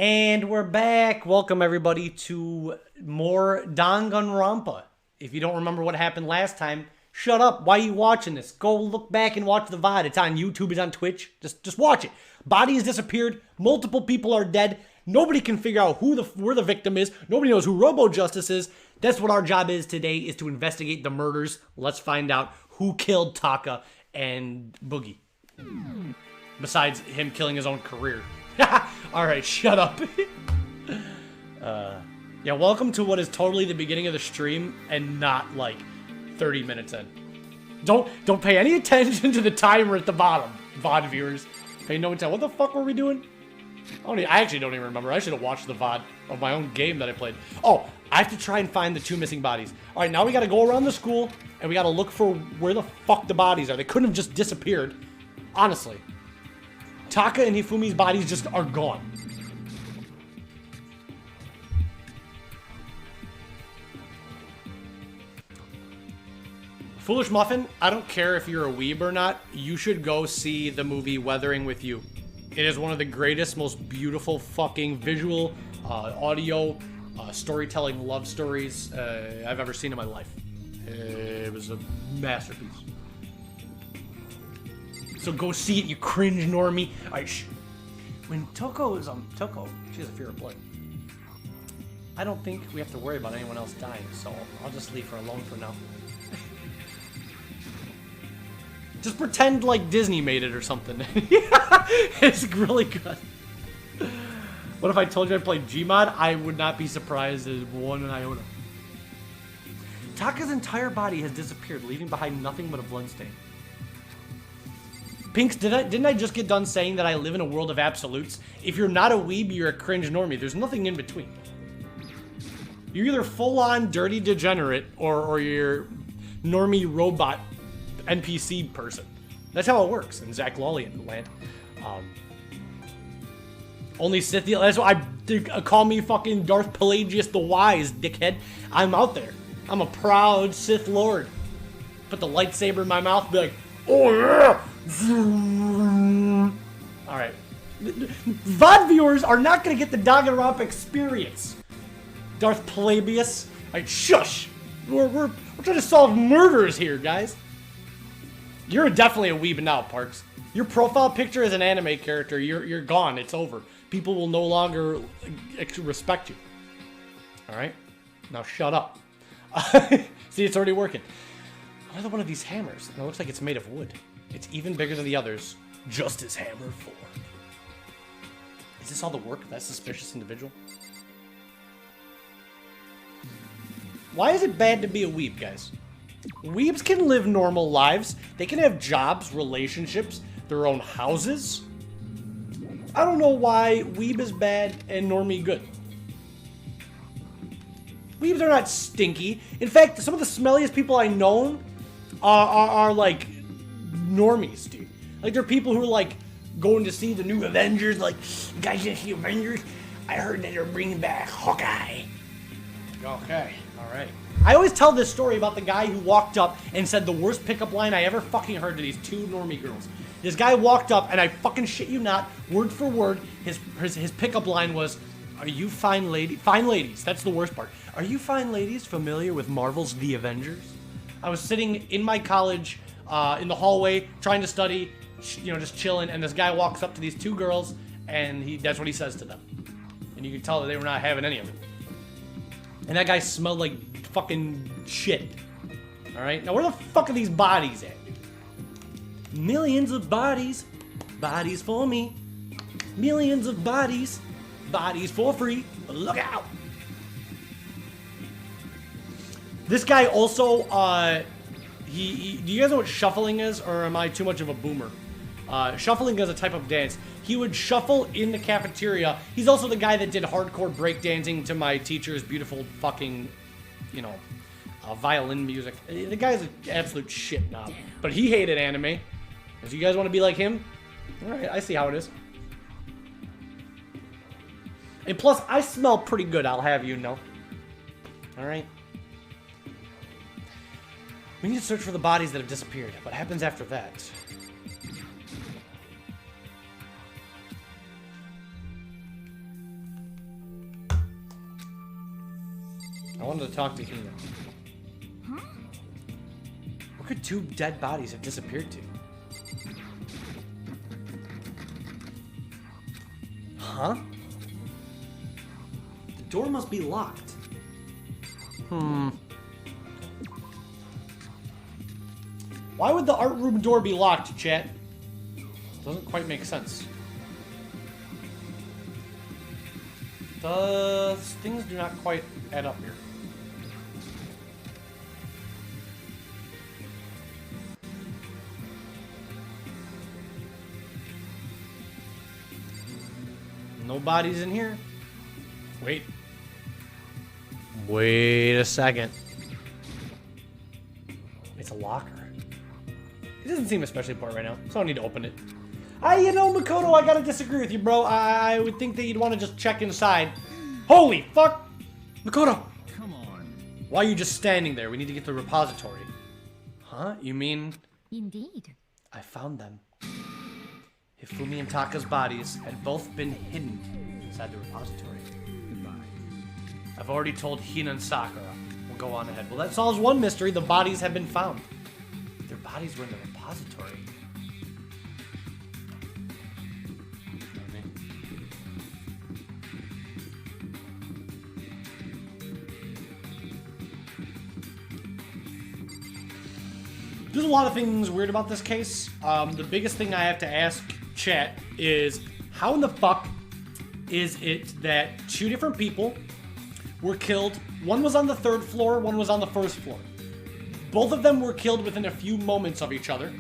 And we're back. Welcome everybody to more Danganronpa. If you don't remember what happened last time, shut up. Why are you watching this? Go look back and watch the VOD. It's on YouTube, it's on Twitch. Just watch it. Body has disappeared. Multiple people are dead. Nobody can figure out where the victim is. Nobody knows who Robo Justice is. That's what our job is today, is to investigate the murders. Let's find out who killed Taka and Boogie. Besides him killing his own career. Alright, shut up. Yeah, welcome to what is totally the beginning of the stream and not like 30 minutes in. Don't pay any attention to the timer at the bottom, VOD viewers. Pay no attention. What the fuck were we doing? I actually don't even remember. I should have watched the VOD of my own game that I played. Oh, I have to try and find the two missing bodies. Alright, now we gotta go around the school and we gotta look for where the fuck the bodies are. They couldn't have just disappeared. Honestly. Taka and Hifumi's bodies just are gone. Foolish Muffin, I don't care if you're a weeb or not, you should go see the movie Weathering with You. It is one of the greatest, most beautiful fucking visual, audio, storytelling love stories I've ever seen in my life. It was a masterpiece. So go see it, you cringe normie. Alright, when Toko is Toko, she has a fear of blood. I don't think we have to worry about anyone else dying, so I'll just leave her alone for now. Just pretend like Disney made it or something. Yeah, it's really good. What if I told you I played Gmod? I would not be surprised as one iota. Taka's entire body has disappeared, leaving behind nothing but a bloodstain. Pinks, didn't I just get done saying that I live in a world of absolutes? If you're not a weeb, you're a cringe normie. There's nothing in between. You're either full-on dirty degenerate or you're normie robot NPC person. That's how it works in Zach Lollian land. Only Scythia. That's why call me fucking Darth Pelagius the Wise, dickhead. I'm out there. I'm a proud Sith Lord. Put the lightsaber in my mouth, be like, oh yeah! Alright. VOD viewers are not gonna get the Danganronpa experience. Darth Pelagius. Alright, shush! We're trying to solve murders here, guys. You're definitely a weeb now, Parks. Your profile picture as an anime character, you're gone. It's over. People will no longer respect you. Alright? Now shut up. See, it's already working. Another one of these hammers. It looks like it's made of wood. It's even bigger than the others. Just as Hammer 4. Is this all the work of that suspicious individual? Why is it bad to be a weeb, guys? Weebs can live normal lives. They can have jobs, relationships, their own houses. I don't know why weeb is bad and normie good. Weebs are not stinky. In fact, some of the smelliest people I know are like normies, dude. Like, they're people who are like going to see the new Avengers. Like, you guys didn't see Avengers? I heard that they're bringing back Hawkeye. Okay, all right. I always tell this story about the guy who walked up and said the worst pickup line I ever fucking heard to these two normie girls. This guy walked up, and I fucking shit you not, word for word, his pickup line was, "Are you fine ladies?" That's the worst part. "Are you fine ladies familiar with Marvel's The Avengers?" I was sitting in my college, in the hallway, trying to study, you know, just chilling, and this guy walks up to these two girls, and that's what he says to them. And you can tell that they were not having any of it. And that guy smelled like fucking shit. Alright? Now, where the fuck are these bodies at? Millions of bodies. Bodies for me. Millions of bodies. Bodies for free. Look out! This guy also, do you guys know what shuffling is, or am I too much of a boomer? Shuffling is a type of dance. He would shuffle in the cafeteria. He's also the guy that did hardcore breakdancing to my teacher's beautiful fucking, you know, violin music. The guy's an absolute shit knob. But he hated anime. Do you guys want to be like him? Alright, I see how it is. And plus, I smell pretty good, I'll have you know. Alright. We need to search for the bodies that have disappeared. What happens after that? I wanted to talk to Hina. Huh? Where could two dead bodies have disappeared to? Huh? The door must be locked. Why would the art room door be locked, chat? Doesn't quite make sense. Things do not quite add up here. No bodies in here. Wait. Wait a second. It's a locker. It doesn't seem especially important right now, so I don't need to open it. You know, Makoto, I gotta disagree with you, bro. I would think that you'd want to just check inside. Holy fuck! Makoto! Come on. Why are you just standing there? We need to get to the repository. Huh? You mean... Indeed. I found them. Hifumi and Taka's bodies had both been hidden inside the repository. Goodbye. I've already told Hina and Sakura. We'll go on ahead. Well, that solves one mystery. The bodies have been found. Their bodies were in the repository. There's a lot of things weird about this case. The biggest thing I have to ask chat is, how in the fuck is it that two different people were killed? One was on the 3rd floor, one was on the 1st floor. Both of them were killed within a few moments of each other.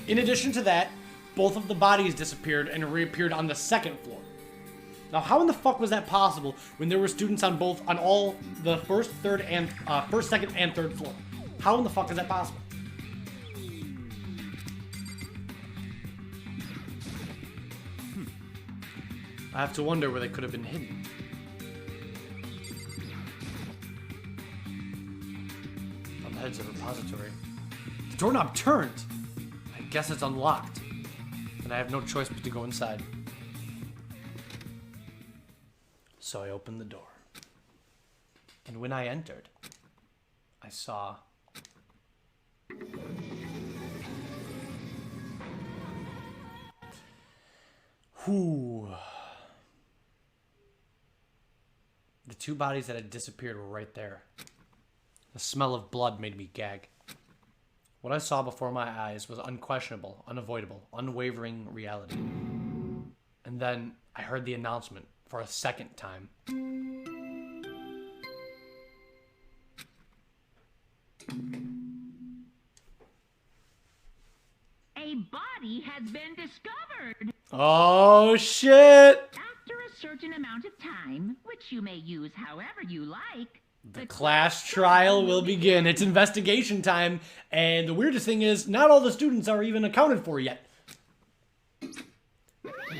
In addition to that, both of the bodies disappeared and reappeared on the 2nd floor. Now, how in the fuck was that possible when there were students on all the 1st, 3rd, and 1st, 2nd, and 3rd floor? How in the fuck is that possible? I have to wonder where they could have been hidden. On the heads of the repository. The doorknob turned. I guess it's unlocked. And I have no choice but to go inside. So I opened the door. And when I entered, I saw... Whew. The two bodies that had disappeared were right there. The smell of blood made me gag. What I saw before my eyes was unquestionable, unavoidable, unwavering reality. And then I heard the announcement for a 2nd time. A body has been discovered. Oh, shit! After a certain amount of time, which you may use however you like, The class trial will begin. It's investigation time, and the weirdest thing is, not all the students are even accounted for yet.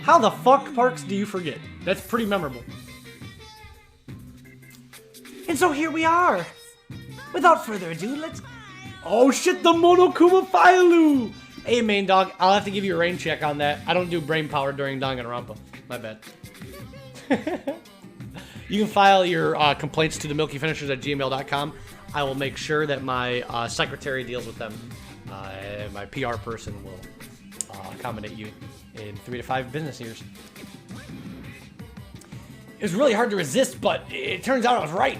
How the fuck, Parks, do you forget? That's pretty memorable. And so here we are. Without further ado, let's... Oh shit, the Monokuma Filu! Hey, main dog, I'll have to give you a rain check on that. I don't do brain power during Danganronpa. My bad. You can file your complaints to the milkyfinishers@gmail.com. I will make sure that my secretary deals with them. And my PR person will accommodate you in 3 to 5 business years. It was really hard to resist, but it turns out I was right.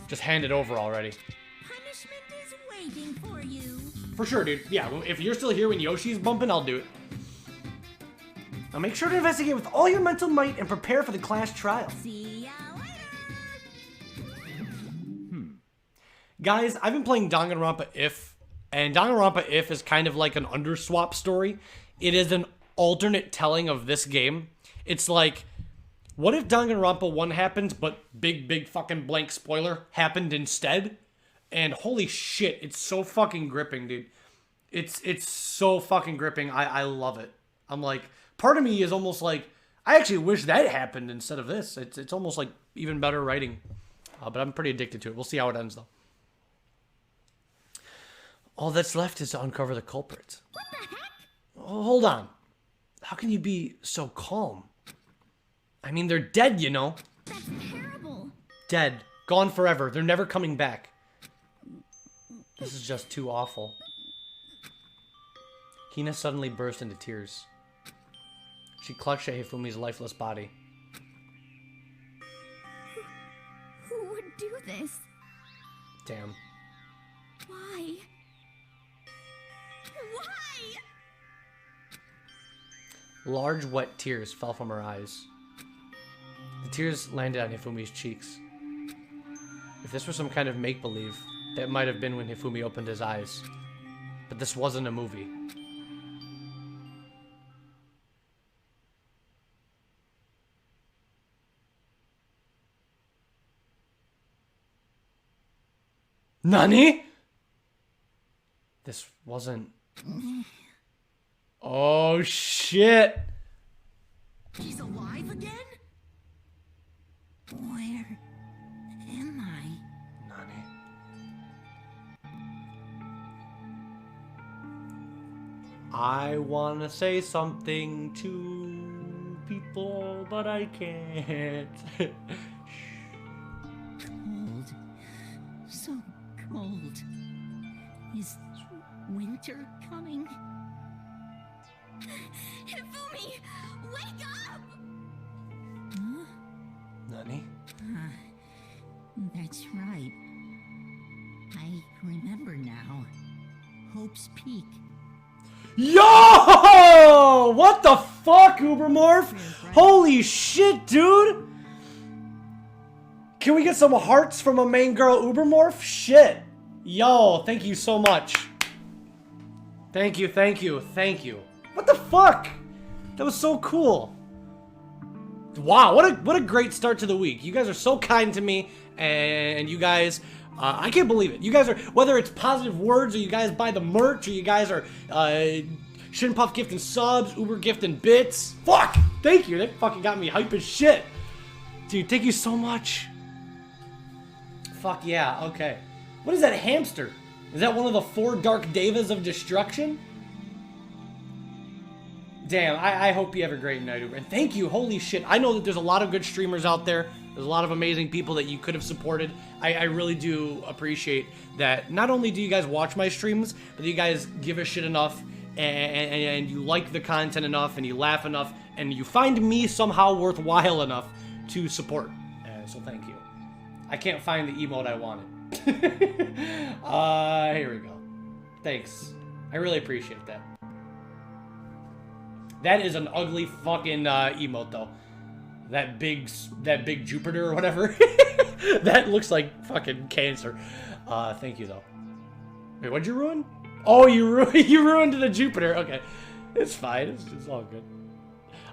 Just hand it over already. Punishment is waiting for you. For sure, dude. Yeah, if you're still here when Yoshi's bumping, I'll do it. Now make sure to investigate with all your mental might and prepare for the class trial. See ya later. Guys, I've been playing Danganronpa If, and Danganronpa If is kind of like an underswap story. It is an alternate telling of this game. It's like, what if Danganronpa 1 happened, but big fucking blank spoiler happened instead? And holy shit, it's so fucking gripping, dude. It's so fucking gripping. I love it. I'm like, part of me is almost like, I actually wish that happened instead of this. It's almost like even better writing. But I'm pretty addicted to it. We'll see how it ends, though. All that's left is to uncover the culprits. What the heck? Oh, hold on. How can you be so calm? I mean, they're dead, you know. That's terrible. Dead. Gone forever. They're never coming back. This is just too awful. Hina suddenly burst into tears. She clutched at Hifumi's lifeless body. Who would do this? Damn. Why? Why? Large, wet tears fell from her eyes. The tears landed on Hifumi's cheeks. If this were some kind of make-believe, that might have been when Hifumi opened his eyes. But this wasn't a movie. Nani? This wasn't... Oh, shit. He's alive again? Where am I? Nani? I want to say something to people, but I can't. Cold. So cold. Is winter coming? Hifumi! Wake up! Huh? Nani? That's right. I remember now. Hope's Peak. Yo! What the fuck, Ubermorph? Holy shit, dude! Can we get some hearts from a main girl Ubermorph? Shit. Yo, thank you so much. Thank you, thank you, thank you. What the fuck? That was so cool. Wow, what a great start to the week. You guys are so kind to me, and you guys, I can't believe it. You guys are, whether it's positive words, or you guys buy the merch, or you guys are Shinpuff gifting subs, Uber gifting bits. Fuck! Thank you, that fucking got me hype as shit. Dude, thank you so much. Fuck yeah, okay. What is that hamster? Is that one of the 4 Dark Devas of Destruction? Damn, I hope you have a great night, Uber. And thank you, holy shit. I know that there's a lot of good streamers out there. There's a lot of amazing people that you could have supported. I really do appreciate that. Not only do you guys watch my streams, but you guys give a shit enough, and you like the content enough, and you laugh enough, and you find me somehow worthwhile enough to support. So thank you. I can't find the emote I wanted. Here we go. Thanks. I really appreciate that. That is an ugly fucking emote, though. That big Jupiter or whatever. That looks like fucking cancer. Thank you, though. Wait, what'd you ruin? Oh, you ruined the Jupiter. Okay, it's fine. It's all good.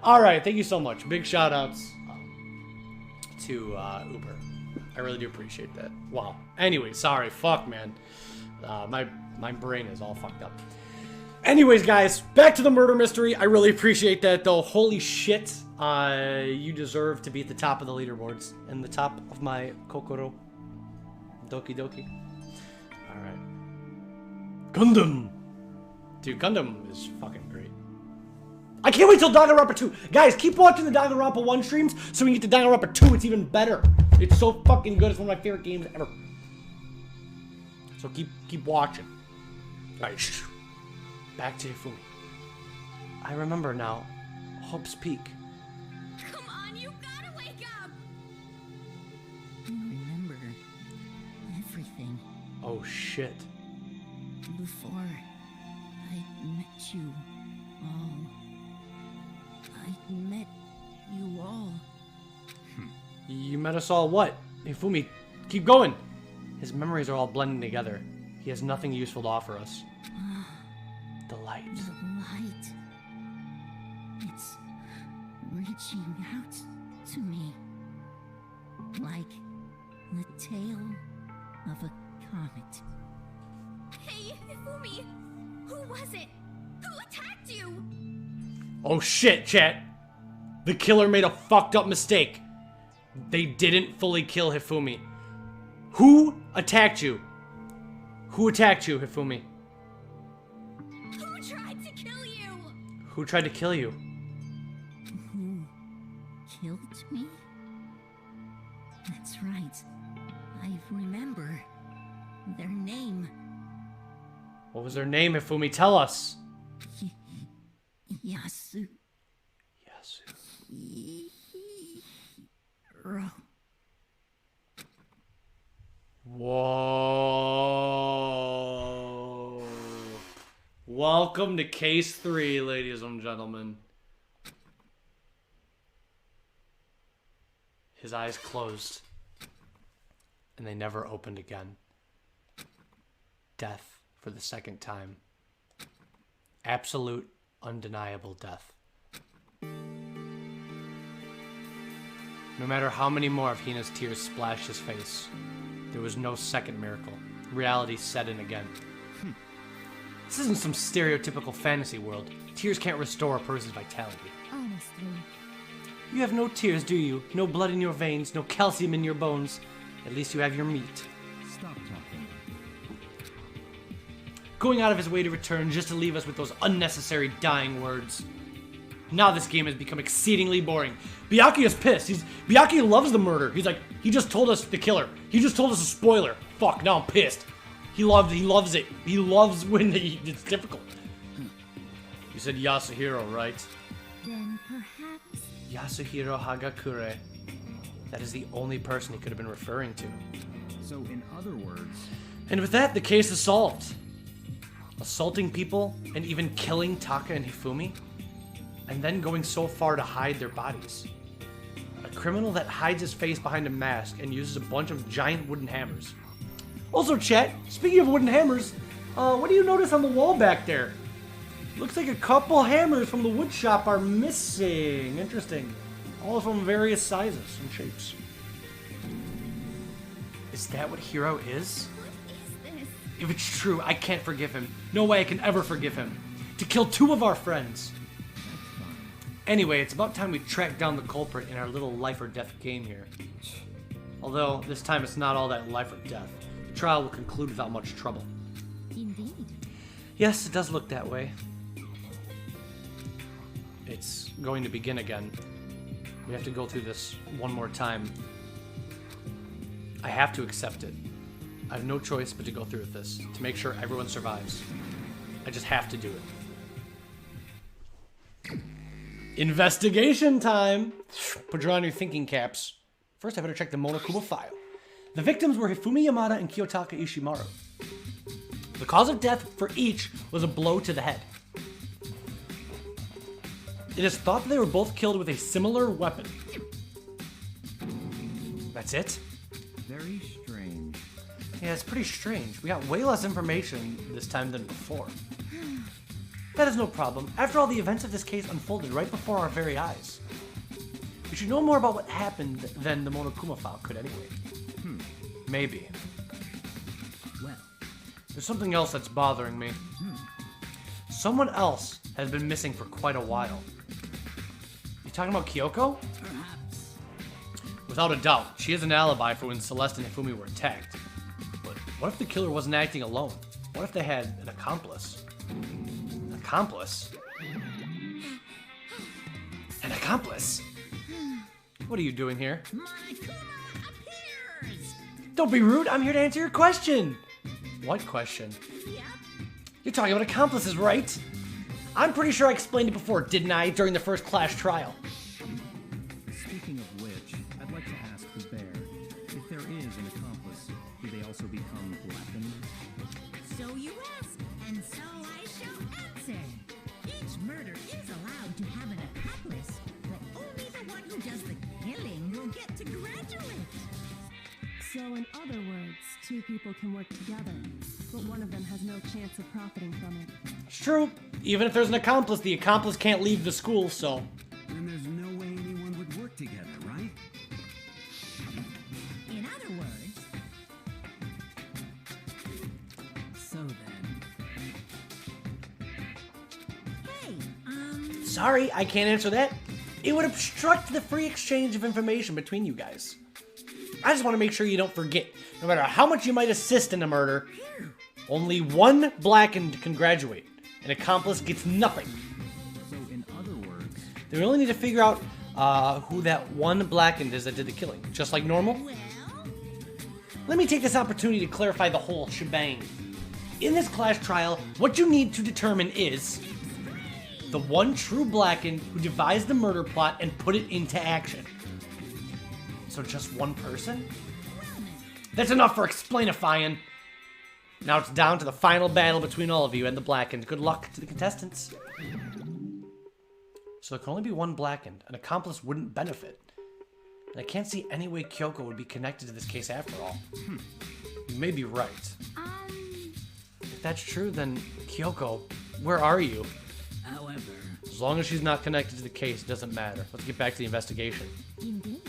All right, thank you so much. Big shout outs to Uber. I really do appreciate that. Wow. Anyway, sorry. Fuck, man. My brain is all fucked up. Anyways, guys, back to the murder mystery. I really appreciate that, though. Holy shit. You deserve to be at the top of the leaderboards and the top of my Kokoro. Doki Doki. Alright. Gundam! Dude, Gundam is fucking great. I can't wait till Danganronpa 2. Guys, keep watching the Danganronpa 1 streams so we can get to Danganronpa 2. It's even better. It's so fucking good. It's one of my favorite games ever. So keep watching. Alright, shh. Back to Hifumi. I remember now. Hope's Peak. Come on, you gotta wake up! I remember everything. Oh shit. Before I met you all. I met you all. You met us all what? Hifumi, keep going. His memories are all blending together. He has nothing useful to offer us. The light. The light. It's reaching out to me. Like the tail of a comet. Hey, Hifumi! Who was it? Who attacked you? Oh shit, chat. The killer made a fucked up mistake. They didn't fully kill Hifumi. Who attacked you? Who attacked you, Hifumi? Who tried to kill you? Who tried to kill you? Who killed me? That's right. I remember their name. What was their name, Hifumi? Tell us. Yasu. Yasu. Hiro. Whoa. Welcome to case 3, ladies and gentlemen. His eyes closed, and they never opened again. Death for the second time. Absolute, undeniable death. No matter how many more of Hina's tears splashed his face, there was no second miracle. Reality set in again. This isn't some stereotypical fantasy world. Tears can't restore a person's vitality. Honestly. You have no tears, do you? No blood in your veins, no calcium in your bones. At least you have your meat. Stop talking. Going out of his way to return just to leave us with those unnecessary dying words. Now this game has become exceedingly boring. Byakuya is pissed. Byakuya loves the murder. He's like, he just told us the killer. He just told us a spoiler. Fuck, now I'm pissed. He loves it. He loves when it's difficult. You said Yasuhiro, right? Then perhaps... Yasuhiro Hagakure. That is the only person he could have been referring to. So, in other words... And with that, the case is solved. Assaulting people and even killing Taka and Hifumi, and then going so far to hide their bodies. A criminal that hides his face behind a mask and uses a bunch of giant wooden hammers. Also, chat, speaking of wooden hammers, what do you notice on the wall back there? Looks like a couple hammers from the wood shop are missing. Interesting. All from various sizes and shapes. Is that what Hiro is? What is this? If it's true, I can't forgive him. No way I can ever forgive him. To kill 2 of our friends. Anyway, it's about time we track down the culprit in our little life or death game here. Although, this time it's not all that life or death. The trial will conclude without much trouble. Indeed. Yes, it does look that way. It's going to begin again. We have to go through this one more time. I have to accept it. I have no choice but to go through with this, to make sure everyone survives. I just have to do it. Investigation time! Put on your thinking caps. First, I better check the Monokuma file. The victims were Hifumi Yamada and Kiyotaka Ishimaru. The cause of death for each was a blow to the head. It is thought that they were both killed with a similar weapon. That's it? Very strange. Yeah, it's pretty strange. We got way less information this time than before. That is no problem. After all, the events of this case unfolded right before our very eyes. We should know more about what happened than the Monokuma file could anyway. Maybe. Well, There's something else that's bothering me. Someone else has been missing for quite a while. You talking about Kyoko? Perhaps. Without a doubt, she has an alibi for when Celeste and Hifumi were attacked. But what if the killer wasn't acting alone? What if they had an accomplice? An accomplice? An accomplice? What are you doing here? Monokuma appears! Don't be rude, I'm here to answer your question! What question? Yep. You're talking about accomplices, right? I'm pretty sure I explained it before, didn't I, during the first class trial? speaking of which, I'd like to ask the bear, if there is an accomplice, do they also become blackened? So you ask, and so I shall answer. Each murder is allowed to have an accomplice, but only the one who does the killing will get to graduate. So in other words, 2 people can work together, but one of them has no chance of profiting from it. It's true. Even if there's an accomplice, the accomplice can't leave the school, so... Then there's no way anyone would work together, right? In other words, So then... hey, Sorry, I can't answer that. It would obstruct the free exchange of information between you guys. I just want to make sure you don't forget. No matter how much you might assist in a murder, only one blackened can graduate. An accomplice gets nothing. So in other words... They only need to figure out who that one blackened is that did the killing, just like normal? Well, Let me take this opportunity to clarify the whole shebang. In this class trial, what you need to determine is the one true blackened who devised the murder plot and put it into action. So just one person? That's enough for explainifying. Now it's down to the final battle between all of you and the blackened. Good luck to the contestants. So there can only be one blackened. An accomplice wouldn't benefit. And I can't see any way Kyoko would be connected to this case after all. You may be right. If that's true, then Kyoko, where are you? However, As long as she's not connected to the case, it doesn't matter. Let's get back to the investigation. indeed.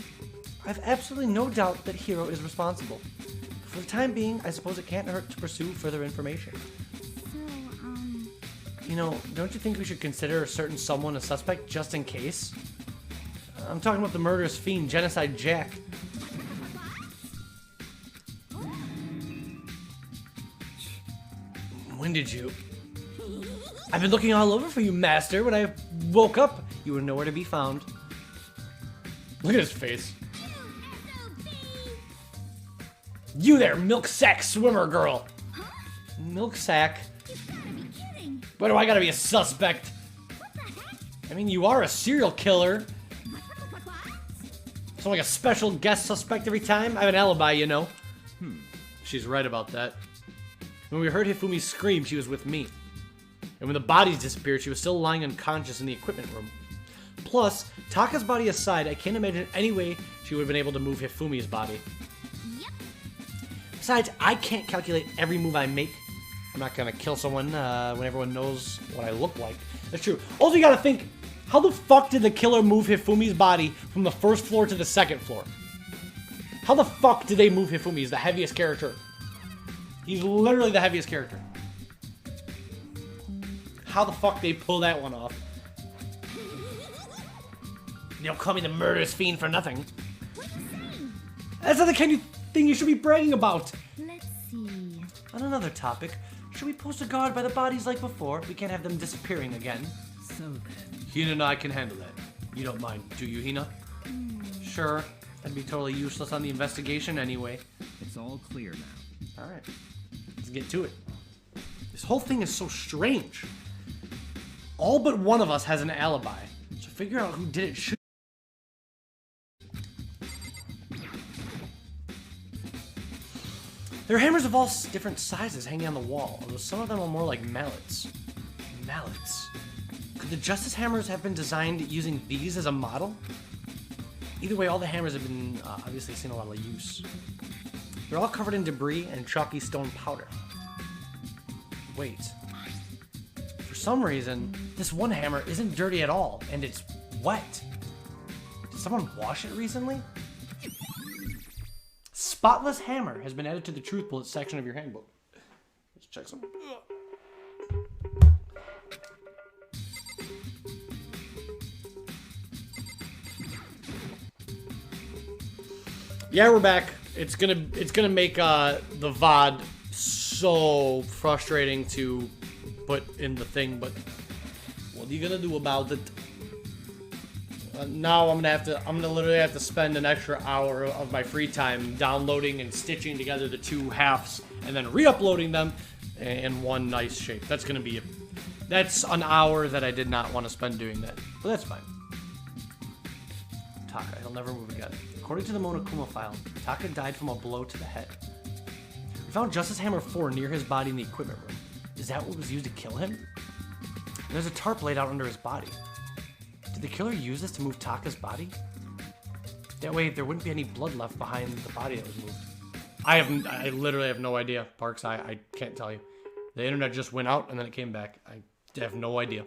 I have absolutely no doubt that Hiro is responsible. For the time being, I suppose it can't hurt to pursue further information. So, You know, don't you think we should consider a certain someone a suspect just in case? I'm talking about the murderous fiend, Genocide Jack. When did you? I've been looking all over for you, Master. When I woke up, you were nowhere to be found. Look at his face. You there, milk sack swimmer girl. Milk sack? Why do I gotta be a suspect? I mean, you are a serial killer. So like a special guest suspect every time? I have an alibi, you know. She's right about that. When we heard Hifumi scream, she was with me. And when the bodies disappeared, she was still lying unconscious in the equipment room. Plus, Taka's body aside, I can't imagine any way she would have been able to move Hifumi's body. Besides, I can't calculate every move I make. I'm not gonna kill someone when everyone knows what I look like. That's true. Also, you gotta think, how the fuck did the killer move Hifumi's body from the first floor to the second floor? How the fuck did they move Hifumi? He's the heaviest character. He's literally the heaviest character. How the fuck they pull that one off? You don't call me the murderous fiend for nothing. That's not the kind of thing you should be bragging about. let's see. On another topic, should we post a guard by the bodies like before? We can't have them disappearing again. so then, Hina and I can handle that. You don't mind, do you, Hina? Sure. That'd be totally useless on the investigation anyway. It's all clear now. Alright. Let's get to it. This whole thing is so strange. All but one of us has an alibi. So figure out who did it. There are hammers of all different sizes hanging on the wall, although some of them are more like mallets. Mallets. Could the Justice hammers have been designed using these as a model? Either way, all the hammers have been obviously seen a lot of use. They're all covered in debris and chalky stone powder. Wait. For some reason, this one hammer isn't dirty at all, and it's wet. Did someone wash it recently? Spotless hammer has been added to the truth bullet section of your handbook. Let's check some. Yeah, we're back. It's gonna make the VOD so frustrating to put in the thing, but what are you gonna do about it? Now I'm gonna literally have to spend an extra hour of my free time downloading and stitching together the two halves and then re-uploading them in one nice shape. That's gonna be that's an hour that I did not want to spend doing that, but that's fine. Taka, he'll never move again. According to the Monokuma file, Taka died from a blow to the head. We found Justice Hammer 4 near his body in the equipment room. Is that what was used to kill him? And there's a tarp laid out under his body. Did the killer use this to move Taka's body? That way, there wouldn't be any blood left behind the body that was moved. I literally have no idea, Parks. I can't tell you. The internet just went out and then it came back. I have no idea.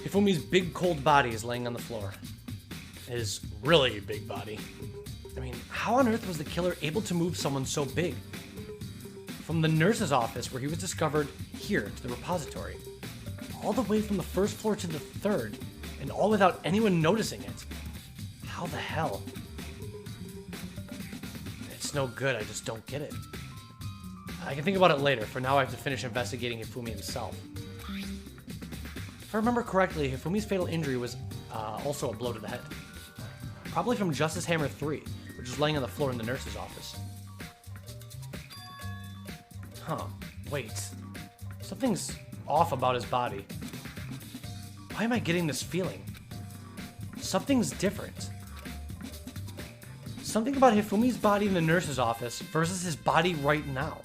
Hifumi's big cold body is laying on the floor. His really big body. I mean, how on earth was the killer able to move someone so big? From the nurse's office where he was discovered here to the repository. All the way from the first floor to the third, and all without anyone noticing it. How the hell? It's it's no good, I just don't get it. I can think about it later. For now, I have to finish investigating Hifumi himself. If I remember correctly, Hifumi's fatal injury was also a blow to the head. Probably from Justice Hammer 3, which is laying on the floor in the nurse's office. Huh, wait. Something's off about his body. Why am I getting this feeling? Something's different. Something about Hifumi's body in the nurse's office versus his body right now.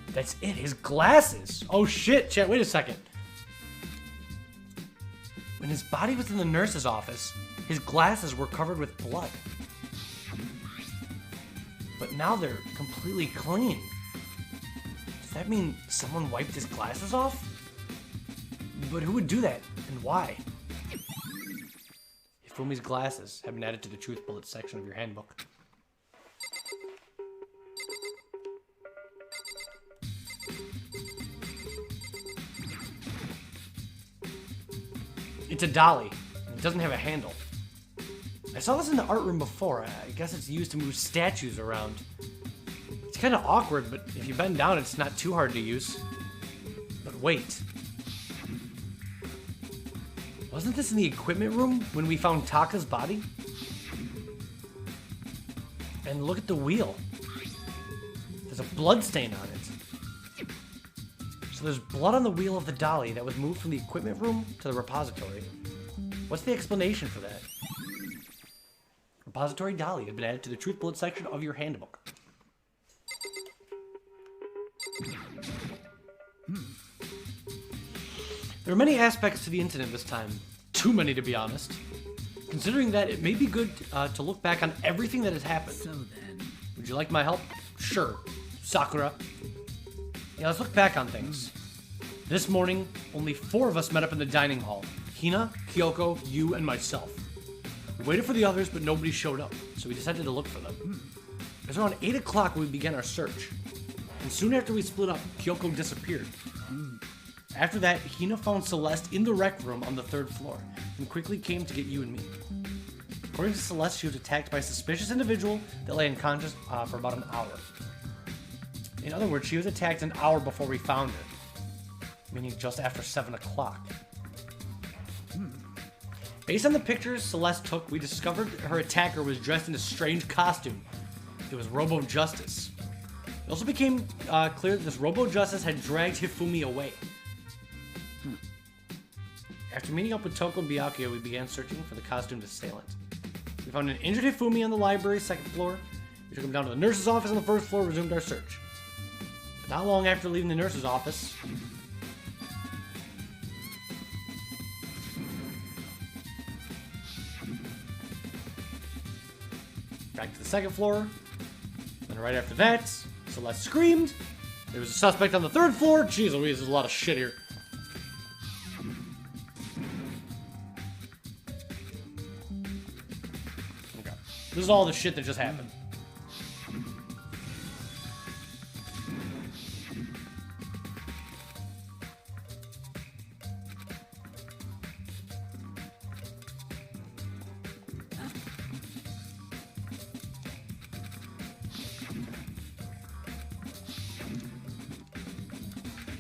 That's it, his glasses! Oh shit, chat, wait a second. When his body was in the nurse's office, his glasses were covered with blood. But now they're completely clean. Does that mean someone wiped his glasses off? But who would do that, and why? Hifumi's glasses have been added to the truth bullet section of your handbook. It's a dolly. It doesn't have a handle. I saw this in the art room before. I guess it's used to move statues around. It's kind of awkward, but if you bend down, it's not too hard to use. But wait. Wasn't this in the equipment room when we found Taka's body? And look at the wheel. There's a blood stain on it. So there's blood on the wheel of the dolly that was moved from the equipment room to the repository. What's the explanation for that? Repository dolly has been added to the truth bullet section of your handbook. There are many aspects to the incident this time. Too many, to be honest. Considering that, it may be good to look back on everything that has happened. So then, Would you like my help? Sure. Sakura. Yeah, let's look back on things. This morning, only 4 of us met up in the dining hall. Hina, Kyoko, you, and myself. We waited for the others, but nobody showed up, so we decided to look for them. It was around 8 o'clock when we began our search. And soon after we split up, Kyoko disappeared. After that, Hina found Celeste in the rec room on the 3rd floor, and quickly came to get you and me. According to Celeste, she was attacked by a suspicious individual that lay unconscious for about an hour. In other words, she was attacked an hour before we found her, meaning just after 7 o'clock. Based on the pictures Celeste took, we discovered her attacker was dressed in a strange costume. It was Robo Justice. It also became clear that this Robo Justice had dragged Hifumi away. After meeting up with Toko and Byakuya, we began searching for the costumed assailant. We found an injured Hifumi on the library's 2nd floor. We took him down to the nurse's office on the 1st floor and resumed our search. But not long after leaving the nurse's office, back to the 2nd floor, and right after that, Celeste screamed. There was a suspect on the 3rd floor. Jeez Louise, there's a lot of shit here. Okay. This is all the shit that just happened.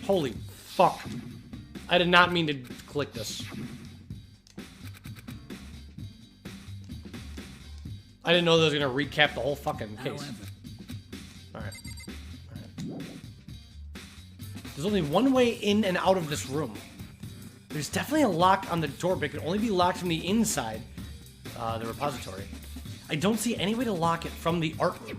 Holy fuck. I did not mean to click this. I didn't know that was gonna recap the whole fucking case. Alright. There's only one way in and out of this room. There's definitely a lock on the door, but it can only be locked from the inside, the repository. I don't see any way to lock it from the art room.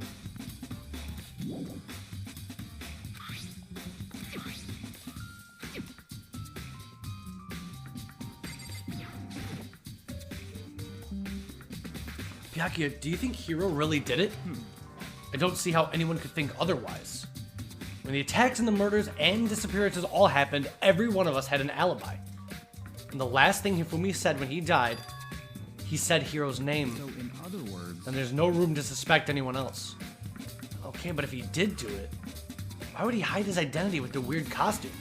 Byakuya, do you think Hiro really did it? I don't see how anyone could think otherwise. When the attacks and the murders and disappearances all happened, every one of us had an alibi. And the last thing Hifumi said when he died, he said Hiro's name. So in other words, And there's no room to suspect anyone else. Okay, but if he did do it, why would he hide his identity with the weird costume?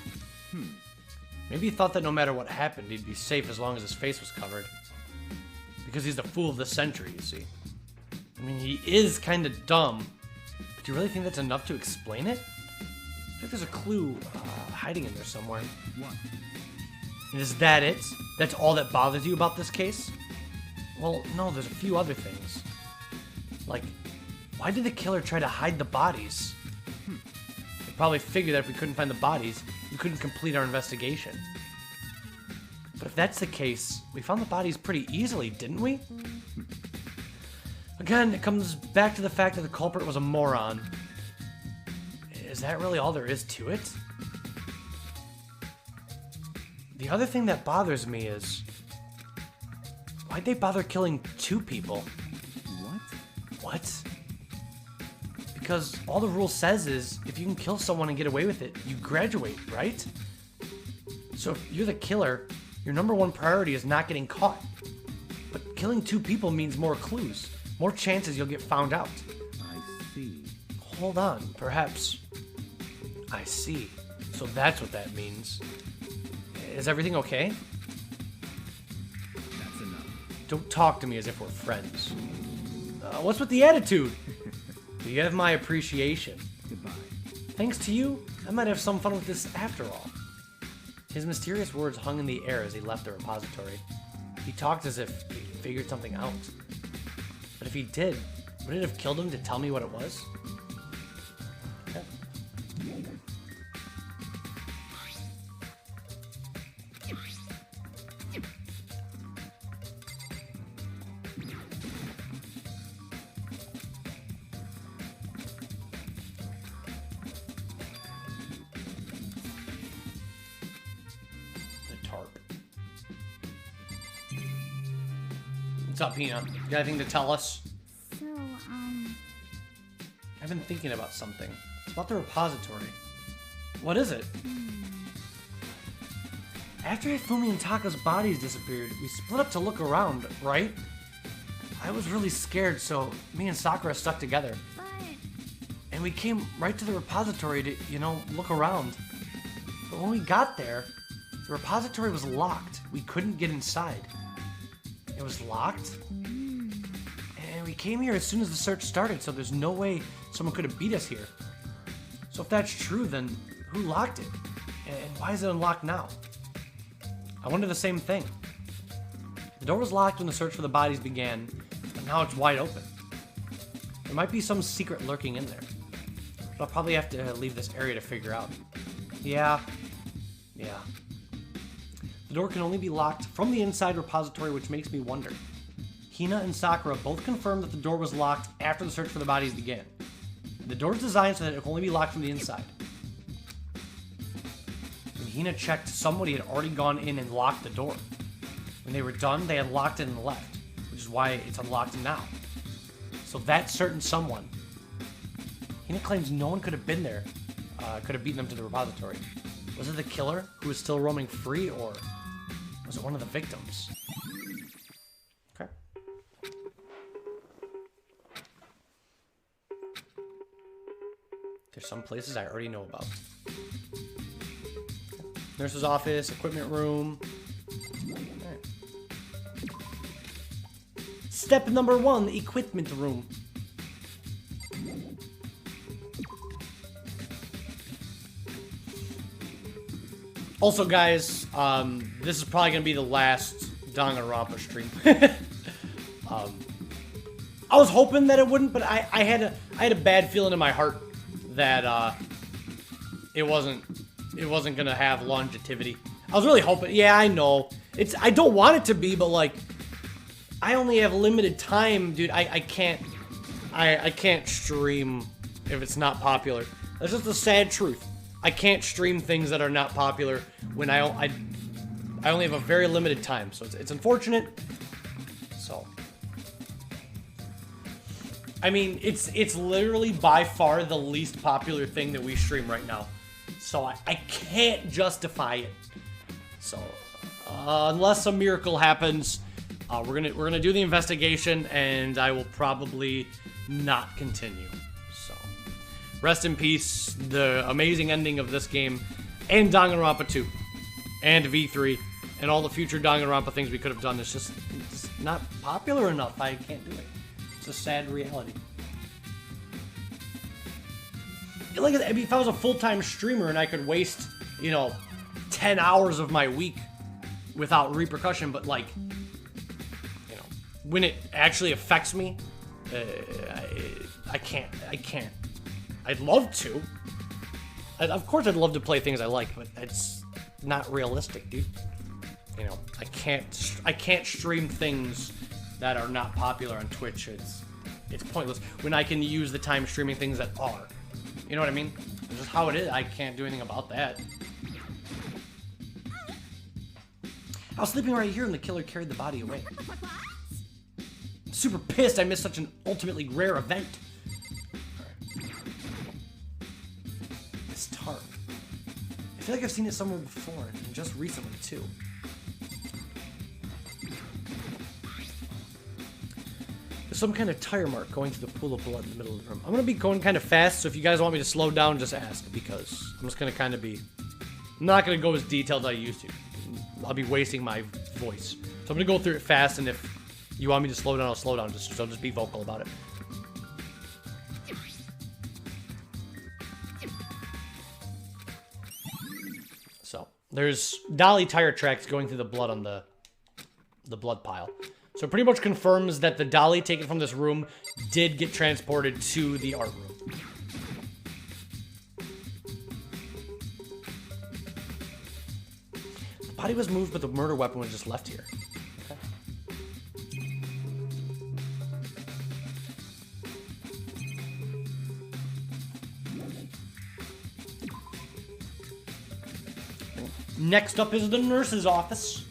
Maybe he thought that no matter what happened, he'd be safe as long as his face was covered. Because he's the fool of the century, you see. I mean, he is kind of dumb. But do you really think that's enough to explain it? I think there's a clue hiding in there somewhere. What? And is that it? That's all that bothers you about this case? Well, no, there's a few other things. Like, why did the killer try to hide the bodies? They probably figured that if we couldn't find the bodies, we couldn't complete our investigation. But if that's the case, we found the bodies pretty easily, didn't we? Again, it comes back to the fact that the culprit was a moron. Is that really all there is to it? The other thing that bothers me is, why'd they bother killing 2 people? What? What? Because all the rule says is, if you can kill someone and get away with it, you graduate, right? So if you're the killer, your number 1 priority is not getting caught. But killing 2 people means more clues, more chances you'll get found out. I see. Hold on, perhaps. I see. So that's what that means. Is everything okay? That's enough. Don't talk to me as if we're friends. What's with the attitude? You have my appreciation. Goodbye. Thanks to you, I might have some fun with this after all. His mysterious words hung in the air as he left the repository. He talked as if he figured something out. But if he did, would it have killed him to tell me what it was? Okay. The tarp. What's up, Peanut? You got anything to tell us? So, I've been thinking about something. It's about the repository. What is it? After Ifumi and Taka's bodies disappeared, we split up to look around, right? I was really scared, so me and Sakura stuck together. but And we came right to the repository to, look around. But when we got there, the repository was locked. We couldn't get inside. It was locked? And we came here as soon as the search started, so there's no way someone could have beat us here. So if that's true, then who locked it? And why is it unlocked now? I wonder the same thing. The door was locked when the search for the bodies began, but now it's wide open. There might be some secret lurking in there. But I'll probably have to leave this area to figure out. Yeah. The door can only be locked from the inside repository, which makes me wonder. Hina and Sakura both confirmed that the door was locked after the search for the bodies began. The door is designed so that it can only be locked from the inside. When Hina checked, somebody had already gone in and locked the door. When they were done, they had locked it and left, which is why it's unlocked now. So that certain someone, Hina claims no one could have been there, could have beaten them to the repository. Was it the killer who was still roaming free, or was it one of the victims? Okay. There's some places I already know about. Nurse's office, equipment room. Alright. Step number 1, equipment room. Also, guys, this is probably gonna be the last Danganronpa stream. I was hoping that it wouldn't, but I had a bad feeling in my heart that it wasn't gonna have longevity. I was really hoping. Yeah, I know. I don't want it to be, but like, I only have limited time, dude. I can't stream if it's not popular. That's just the sad truth. I can't stream things that are not popular when I only have a very limited time, so it's unfortunate. So, I mean, it's literally by far the least popular thing that we stream right now, so I can't justify it. So, unless a miracle happens, we're gonna do the investigation, and I will probably not continue. So, rest in peace, the amazing ending of this game, and Danganronpa 2, and V3, and all the future Danganronpa things we could have done. It's just not popular enough. I can't do it. It's a sad reality. Like, I mean, if I was a full-time streamer and I could waste, you know, 10 hours of my week without repercussion, but like, you know, when it actually affects me, I can't. I'd love to. Of course I'd love to play things I like, but it's not realistic, dude. You know, I can't stream things that are not popular on Twitch. It's pointless when I can use the time streaming things that are. You know what I mean? It's just how it is. I can't do anything about that. I was sleeping right here and the killer carried the body away. I'm super pissed I missed such an ultimately rare event. Alright. This tarp. I feel like I've seen it somewhere before, and just recently too. There's some kind of tire mark going through the pool of blood in the middle of the room. I'm going to be going kind of fast, so if you guys want me to slow down, just ask, because I'm just going to kind of be... I'm not going to go as detailed as I used to. I'll be wasting my voice. So I'm going to go through it fast, and if you want me to slow down, I'll slow down. So just be vocal about it. So, there's dolly tire tracks going through the blood on the blood pile. So it pretty much confirms that the dolly taken from this room did get transported to the art room. The body was moved, but the murder weapon was just left here. Okay. Next up is the nurse's office.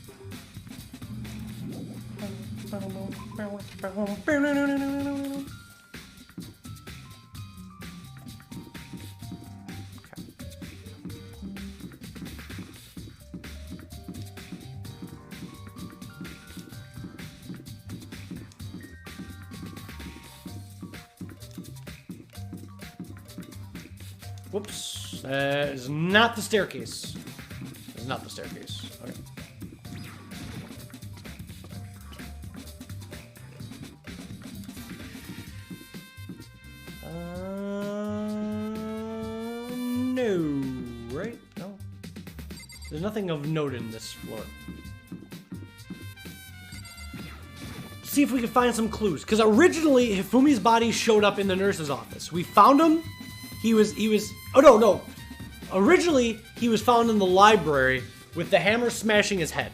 Whoops. That is not the staircase. It's not the staircase. Okay. No. Right? No. There's nothing of note in this floor. See if we can find some clues. Because originally, Hifumi's body showed up in the nurse's office. We found him. He was, oh no. Originally, he was found in the library with the hammer smashing his head.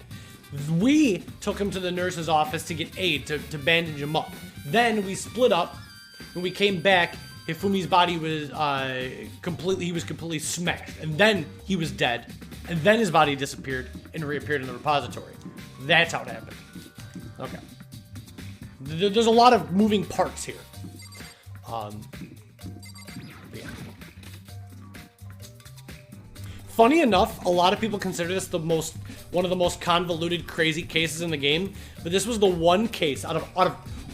We took him to the nurse's office to get aid, to bandage him up. Then we split up. When we came back, Hifumi's body was completely smashed. And then he was dead. And then his body disappeared and reappeared in the repository. That's how it happened. Okay. There's a lot of moving parts here. Yeah. Funny enough, a lot of people consider this one of the most convoluted, crazy cases in the game. But this was the one case out of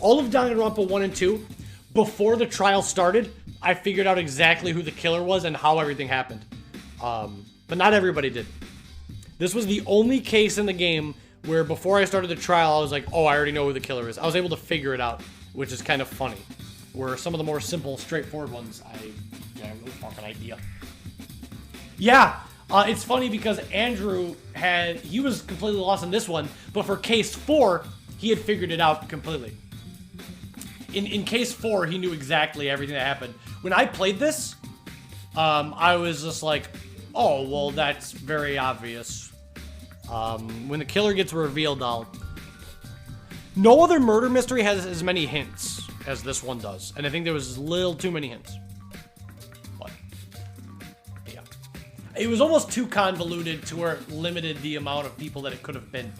all of Danganronpa 1 and 2. Before the trial started, I figured out exactly who the killer was and how everything happened. But not everybody did. This was the only case in the game where before I started the trial, I was like, oh, I already know who the killer is. I was able to figure it out, which is kind of funny. Where some of the more simple, straightforward ones, I have no fucking idea. Yeah, it's funny because Andrew he was completely lost in this one, but for case 4, he had figured it out completely. In case 4, he knew exactly everything that happened. When I played this, I was just like, oh, well, that's very obvious. When the killer gets revealed, no other murder mystery has as many hints as this one does. And I think there was a little too many hints. But, yeah. It was almost too convoluted to where it limited the amount of people that it could have been.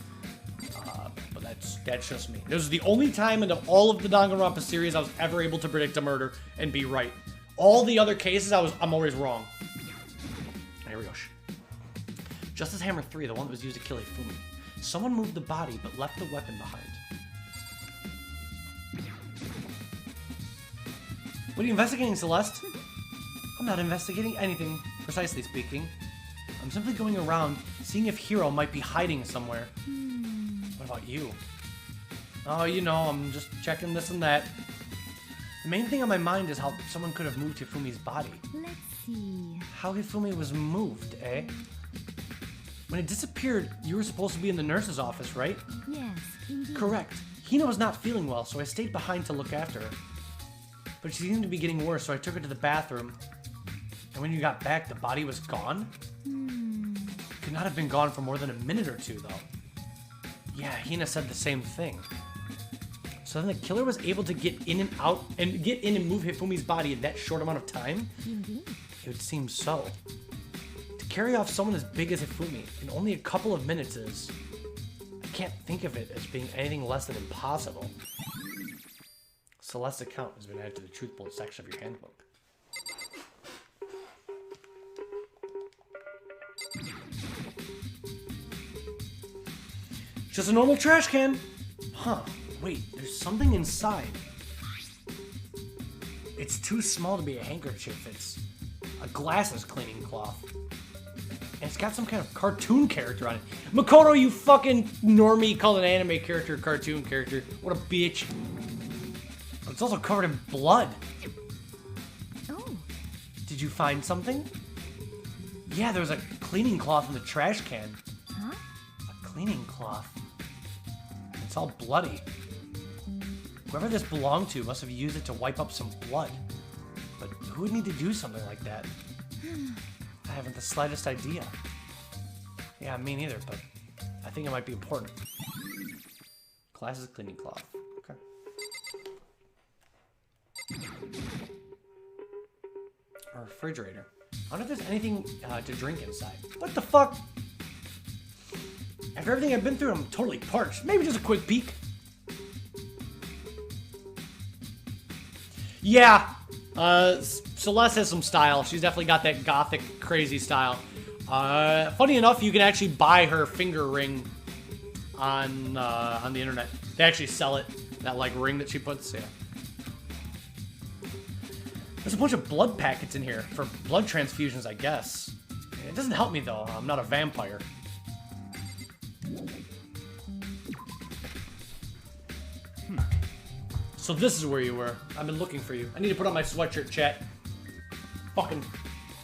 But that's just me. This was the only time in all of the Danganronpa series I was ever able to predict a murder and be right. All the other cases, I'm always wrong. Here we go. Justice Hammer 3, the one that was used to kill Hifumi. Someone moved the body, but left the weapon behind. What are you investigating, Celeste? I'm not investigating anything, precisely speaking. I'm simply going around, seeing if Hiro might be hiding somewhere. What about you? Oh, you know, I'm just checking this and that. The main thing on my mind is how someone could have moved Hifumi's body. Let's see. How Hifumi was moved, eh? When it disappeared, you were supposed to be in the nurse's office, right? Yes, indeed. Correct. Hina was not feeling well, so I stayed behind to look after her. But she seemed to be getting worse, so I took her to the bathroom. And when you got back, the body was gone? Could not have been gone for more than a minute or two, though. Yeah, Hina said the same thing. So then the killer was able to get in and out, and get in and move Hifumi's body in that short amount of time? Indeed. It would seem so. To carry off someone as big as Hifumi in only a couple of minutes is... I can't think of it as being anything less than impossible. Celeste's account has been added to the Truth Bullet section of your handbook. Just a normal trash can. Huh. Wait, there's something inside. It's too small to be a handkerchief. It's a glasses cleaning cloth. And it's got some kind of cartoon character on it. Makoto, you fucking normie, called an anime character a cartoon character. What a bitch. But it's also covered in blood. Oh, Did you find something? Yeah, there was a cleaning cloth in the trash can. huh? A cleaning cloth. It's all bloody. Whoever this belonged to must have used it to wipe up some blood. But who would need to do something like that? I haven't the slightest idea. Yeah, me neither, but I think it might be important. Glasses cleaning cloth. Okay. A refrigerator. I wonder if there's anything to drink inside. What the fuck? After everything I've been through, I'm totally parched. Maybe just a quick peek. Yeah, Celeste has some style. She's definitely got that gothic, crazy style. Funny enough, you can actually buy her finger ring on the internet. They actually sell it, that like ring that she puts. Yeah. There's a bunch of blood packets in here for blood transfusions, I guess. It doesn't help me though. I'm not a vampire. So this is where you were. I've been looking for you. I need to put on my sweatshirt, chat. Fucking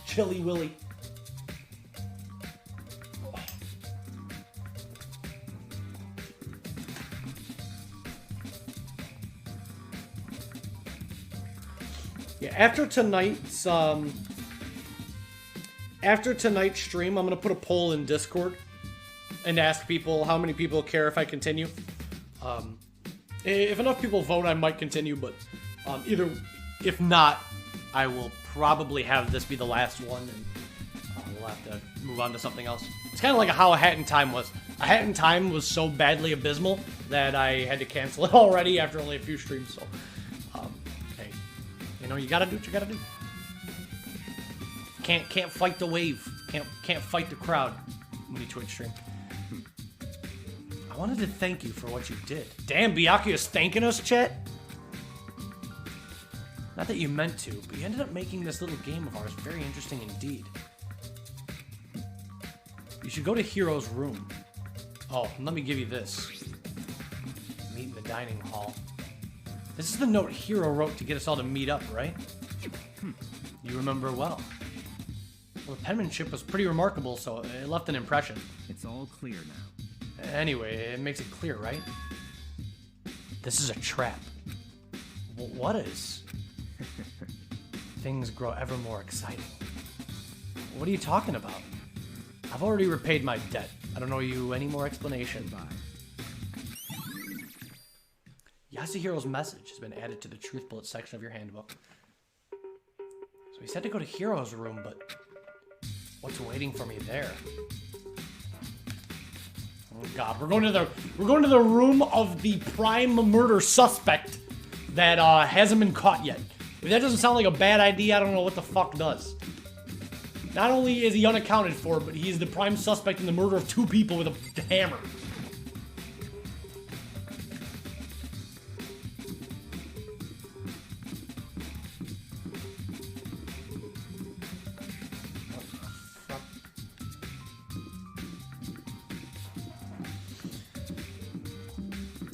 chilly willy. Yeah, after tonight's stream, I'm gonna put a poll in Discord and ask people how many people care if I continue. If enough people vote, I might continue, but if not, I will probably have this be the last one, and we'll have to move on to something else. It's kind of like how A Hat in Time was. A Hat in Time was so badly abysmal that I had to cancel it already after only a few streams, so, hey, you know, you gotta do what you gotta do. Can't fight the wave. Can't fight the crowd when you Twitch stream. I wanted to thank you for what you did. Damn, Byakuya's thanking us, chat? Not that you meant to, but you ended up making this little game of ours very interesting indeed. You should go to Hiro's room. Oh, and let me give you this. Meet in the dining hall. This is the note Hiro wrote to get us all to meet up, right? You remember well. Well, the penmanship was pretty remarkable, so it left an impression. It's all clear now. Anyway, it makes it clear, right? This is a trap. What is? Things grow ever more exciting. What are you talking about? I've already repaid my debt. I don't owe you any more explanation. Goodbye. Yasuhiro's message has been added to the Truth Bullet section of your handbook. So he said to go to Hiro's room, but what's waiting for me there? Oh god, we're going to the room of the prime murder suspect that hasn't been caught yet. If that doesn't sound like a bad idea, I don't know what the fuck does. Not only is he unaccounted for, but he is the prime suspect in the murder of 2 people with a hammer.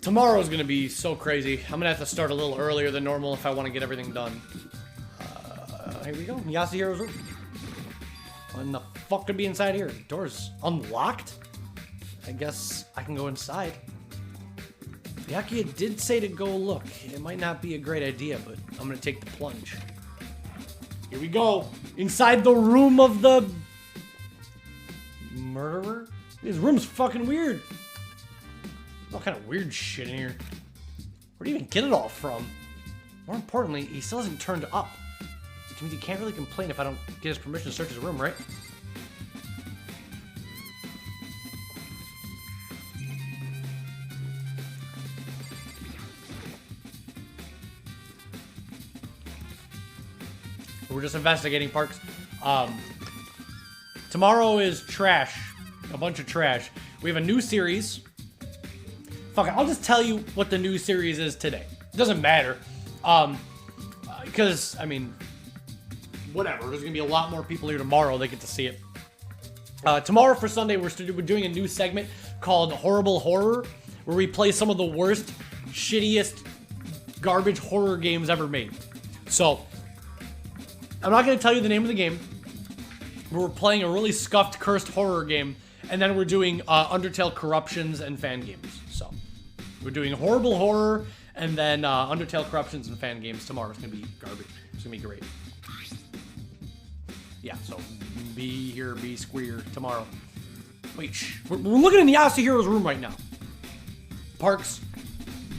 Tomorrow's gonna be so crazy. I'm gonna have to start a little earlier than normal if I want to get everything done. Here we go. Yasuhiro's room. What in the fuck could be inside here? The door's unlocked? I guess I can go inside. Byakuya did say to go look. It might not be a great idea, but I'm gonna take the plunge. Here we go. Inside the room of the murderer? This room's fucking weird. All kind of weird shit in here. Where'd he even get it all from? More importantly, he still hasn't turned up. Which means he can't really complain if I don't get his permission to search his room, right? We're just investigating Parks. Tomorrow is trash. A bunch of trash. We have a new series. Fuck it, I'll just tell you what the new series is today. It doesn't matter. Because, I mean, whatever. There's gonna be a lot more people here tomorrow. They get to see it. Tomorrow for Sunday, we're doing a new segment called Horrible Horror, where we play some of the worst, shittiest, garbage horror games ever made. So, I'm not gonna tell you the name of the game. We're playing a really scuffed, cursed horror game, and then we're doing Undertale Corruptions and fan games. So, we're doing Horrible Horror, and then Undertale Corruptions and fan games tomorrow. It's gonna be garbage. It's gonna be great. Yeah, so be here, be square tomorrow. Wait, shh. We're looking in the Yasuhiro's room right now. Parks,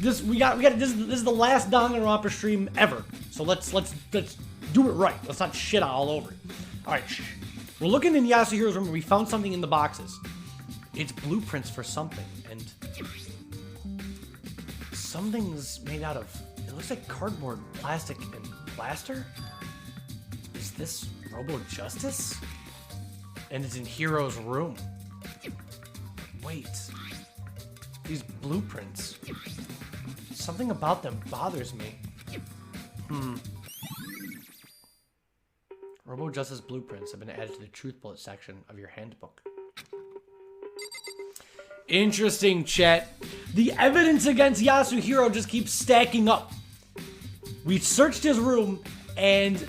this is the last Danganronpa stream ever. So let's do it right. Let's not shit all over it. All right, shh. We're looking in Yasuhiro's room and we found something in the boxes. It's blueprints for something, and something's made out of, it looks like cardboard, plastic, and plaster? Is this Robo Justice? And it's in Hiro's room. Wait. These blueprints. Something about them bothers me. Robo Justice blueprints have been added to the Truth Bullet section of your handbook. Interesting, chat. The evidence against Yasuhiro just keeps stacking up. We searched his room, and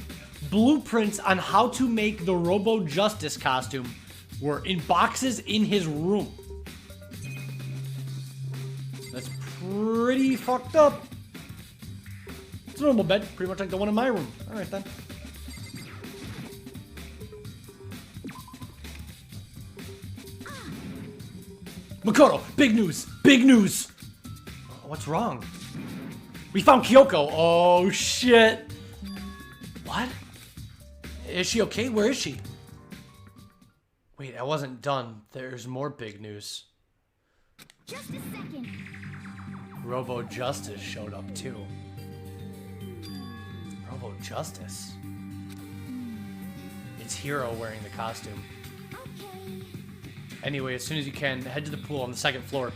blueprints on how to make the Robo Justice costume were in boxes in his room. That's pretty fucked up. It's a normal bed, pretty much like the one in my room. Alright then. Makoto, big news! Big news! What's wrong? We found Kyoko. Oh shit. What? Is she okay? Where is she? Wait, I wasn't done. There's more big news. Just a second. Robo Justice showed up too. Robo Justice? It's Hiro wearing the costume. Okay. Anyway, as soon as you can, head to the pool on the second floor.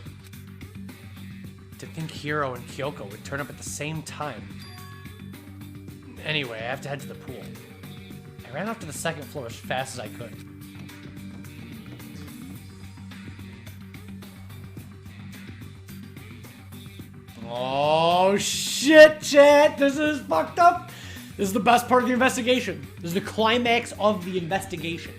To think Hiro and Kyoko would turn up at the same time. Anyway, I have to head to the pool. I ran off to the second floor as fast as I could. Oh shit, chat! This is fucked up! This is the best part of the investigation. This is the climax of the investigation.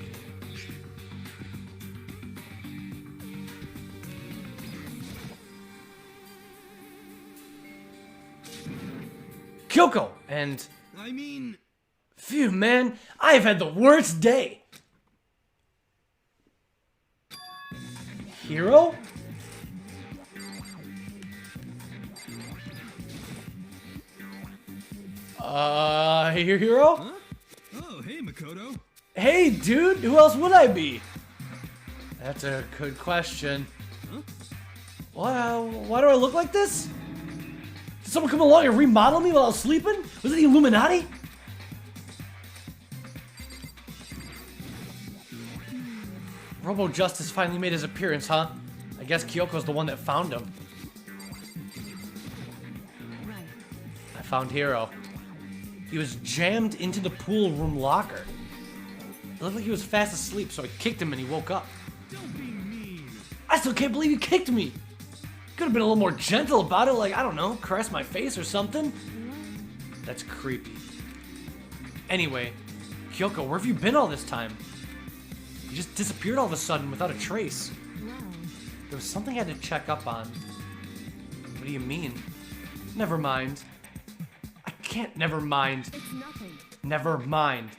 Kyoko! And... I mean... Phew, man. I've had the worst day. Hiro? Hiro? Huh? Oh, hey, Makoto. Hey, dude. Who else would I be? That's a good question. Huh? Why do I look like this? Did someone come along and remodel me while I was sleeping? Was it the Illuminati? Robo Justice finally made his appearance, huh? I guess Kyoko's the one that found him. Right. I found Hiro. He was jammed into the pool room locker. It looked like he was fast asleep, so I kicked him and he woke up. Don't be mean. I still can't believe you kicked me! Could have been a little more gentle about it, like, I don't know, caress my face or something. That's creepy. Anyway, Kyoko, where have you been all this time? You just disappeared all of a sudden without a trace. Well, There was something I had to check up on. What do you mean? Never mind. I can't never mind. it's nothing. Never mind.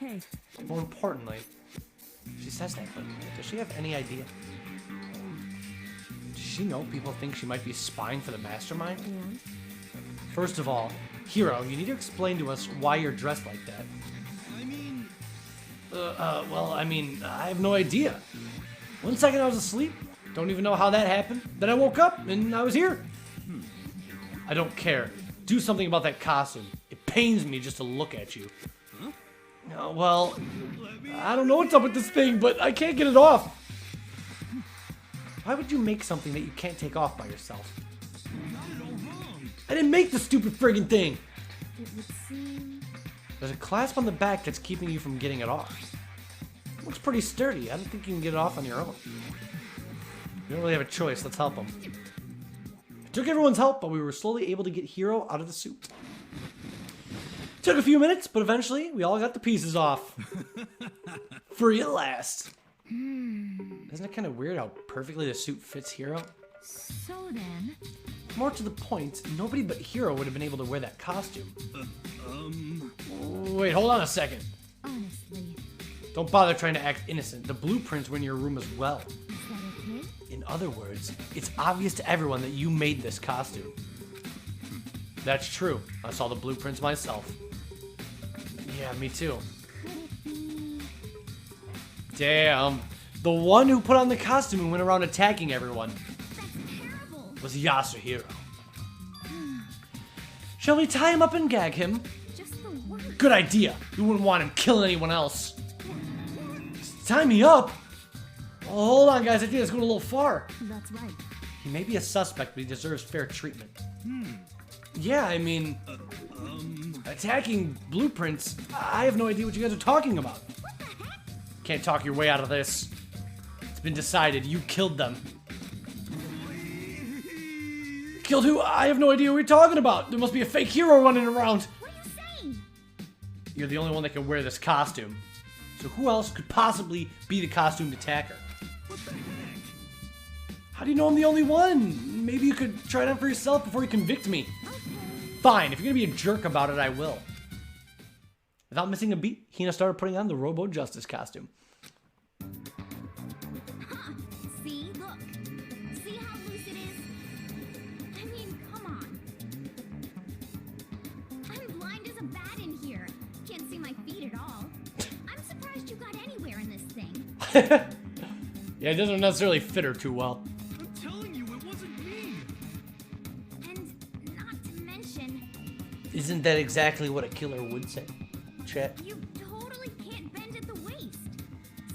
Hey, More importantly, she says that, but does she have any idea? Does she know people think she might be spying for the mastermind? and First of all, Hiro, you need to explain to us why you're dressed like that. I mean, Well, I mean, I have no idea. 1 second I was asleep, don't even know how that happened. Then I woke up and I was here. I don't care. Do something about that costume. It pains me just to look at you. Well, I don't know what's up with this thing, but I can't get it off. Why would you make something that you can't take off by yourself? I didn't make the stupid friggin' thing. it would seem. There's a clasp on the back that's keeping you from getting it off. Looks pretty sturdy. I don't think you can get it off on your own. We don't really have a choice. Let's help him. It took everyone's help, but we were slowly able to get Hiro out of the suit. Took a few minutes, but eventually we all got the pieces off. Free at last. Isn't it kind of weird how perfectly the suit fits Hiro? So then, More to the point, nobody but Hiro would have been able to wear that costume. Wait, hold on a second. honestly, Don't bother trying to act innocent. The blueprints were in your room as well. is that okay? In other words, it's obvious to everyone that you made this costume. That's true. I saw the blueprints myself. Yeah, me too. Could it be? Damn. The one who put on the costume and went around attacking everyone That's terrible. was Yasuhiro. Shall we tie him up and gag him? Just the worst. Good idea. You wouldn't want him killing anyone else. Tie me up? Oh, hold on, guys. I think that's going a little far. That's right. He may be a suspect, but he deserves fair treatment. Yeah, I mean, attacking blueprints, I have no idea what you guys are talking about. What the heck? Can't talk your way out of this. It's been decided. You killed them. Killed who? I have no idea what you're talking about. There must be a fake hero running around. What are you saying? You're the only one that can wear this costume. So who else could possibly be the costumed attacker? How do you know I'm the only one? Maybe you could try it out for yourself before you convict me. Fine, if you're gonna be a jerk about it, I will. Without missing a beat, Hina started putting on the Robo Justice costume. See, look. See how loose it is? I mean, come on. I'm blind as a bat in here. Can't see my feet at all. I'm surprised you got anywhere in this thing. Yeah, it doesn't necessarily fit her too well. I'm telling you, it wasn't me. And not to mention, Isn't that exactly what a killer would say? Chat. you totally can't bend at the waist.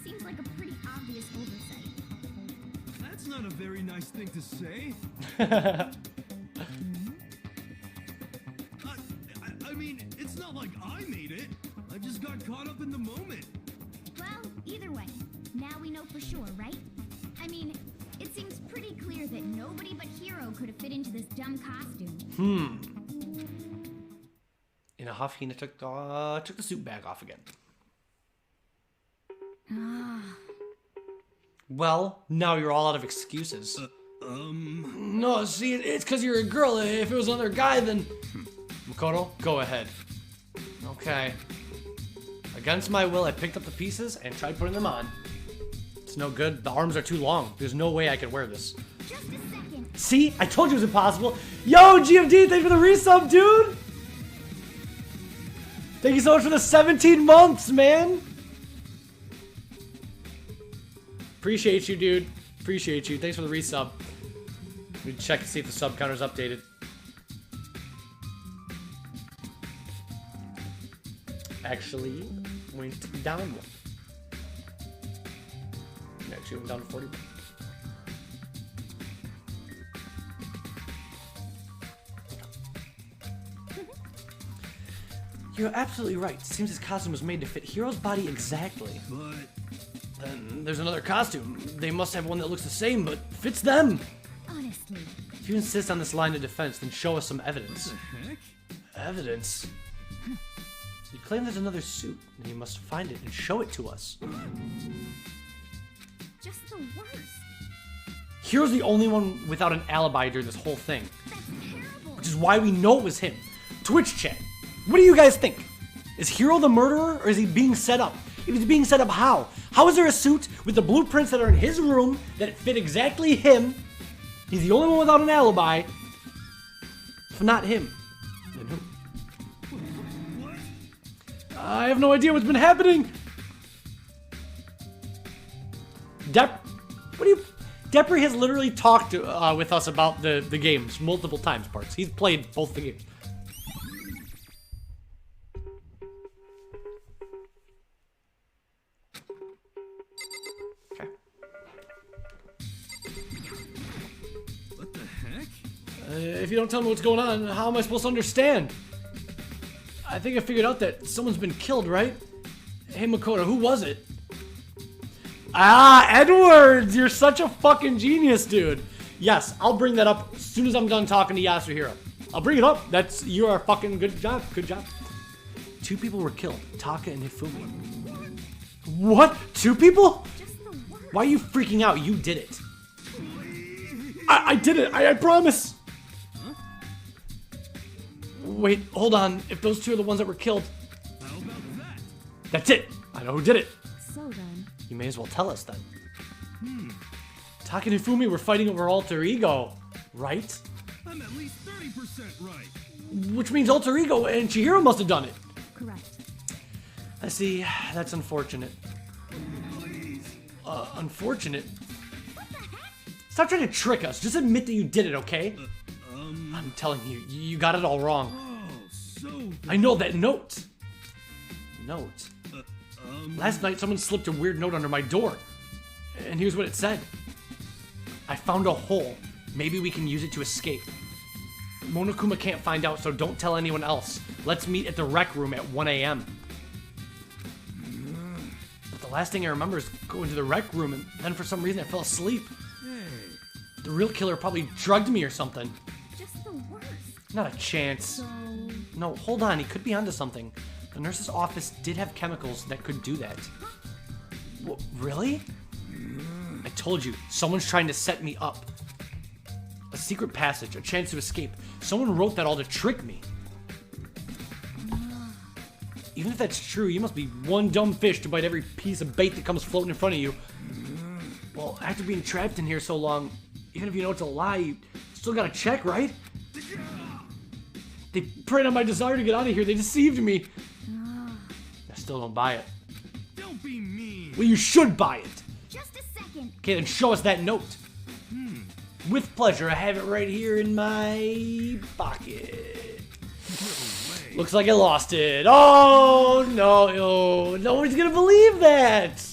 Seems like a pretty obvious oversight. That's not a very nice thing to say. I mean, it's not like I made it. I just got caught up in the moment. Well, either way, now we know for sure, right? I mean, it seems pretty clear that nobody but Hiro could have fit into this dumb costume. In a huff, Hina took the suit back off again. Well, now you're all out of excuses. No, see, it's because you're a girl. If it was another guy, then... Makoto, go ahead. Okay. Against my will, I picked up the pieces and tried putting them on. It's no good. The arms are too long. There's no way I could wear this. Just a second. See? I told you it was impossible. Yo, GMD, thanks for the resub, dude! Thank you so much for the 17 months, man! Appreciate you, dude. Appreciate you. Thanks for the resub. Let me check to see if the sub counter's updated. Actually, went down one. Actually went down to 41. You're absolutely right. It seems his costume was made to fit Hiro's body exactly. But Then there's another costume. They must have one that looks the same, but fits them. Oh, Honestly. If you insist on this line of defense, then show us some evidence. What the heck? Evidence? You claim there's another suit, and you must find it and show it to us. Just the worst. Hero's the only one without an alibi during this whole thing, That's terrible. which is why we know it was him. Twitch chat, what do you guys think? Is Hero the murderer, or is he being set up? If he's being set up, how? How is there a suit with the blueprints that are in his room that fit exactly him? He's the only one without an alibi. If not him, then who? I have no idea what's been happening. Depri has literally talked with us about the games multiple times, Parks. He's played both the games. Okay. What the heck? If you don't tell me what's going on, how am I supposed to understand? I think I figured out that someone's been killed, right? Hey, Makoto, who was it? Ah, Edwards! You're such a fucking genius, dude. Yes, I'll bring that up as soon as I'm done talking to Yasuhiro. I'll bring it up. You are fucking good job. Good job. 2 people were killed. Taka and Hifumi. What? 2 people? Just the worst. Why are you freaking out? You did it. I did it. I promise. Wait, hold on. If those 2 are the ones that were killed, How about that? that's it. I know who did it. So then, You may as well tell us then. Taka and Hifumi were fighting over alter ego, right? I'm at least 30% right. Which means alter ego and Chihiro must have done it. correct. I see. That's unfortunate. Unfortunate? Stop trying to trick us. Just admit that you did it, okay? I'm telling you, you got it all wrong. Oh, so I know that note. Note? Last night, someone slipped a weird note under my door. And here's what it said. I found a hole. Maybe we can use it to escape. Monokuma can't find out, so don't tell anyone else. Let's meet at the rec room at 1 a.m. But the last thing I remember is going to the rec room, and then for some reason I fell asleep. The real killer probably drugged me or something. Just the worst. Not a chance. So, No, hold on. He could be onto something. The nurse's office did have chemicals that could do that. Really? I told you, someone's trying to set me up. A secret passage, a chance to escape. Someone wrote that all to trick me. Even if that's true, you must be one dumb fish to bite every piece of bait that comes floating in front of you. Well, after being trapped in here so long, even if you know it's a lie, you still gotta check, right? They preyed on my desire to get out of here. They deceived me. I still don't buy it. don't be mean. Well, you should buy it. Just a second. Okay, then show us that note. With pleasure, I have it right here in my pocket. Looks like I lost it. Oh, no. Oh, nobody's gonna believe that.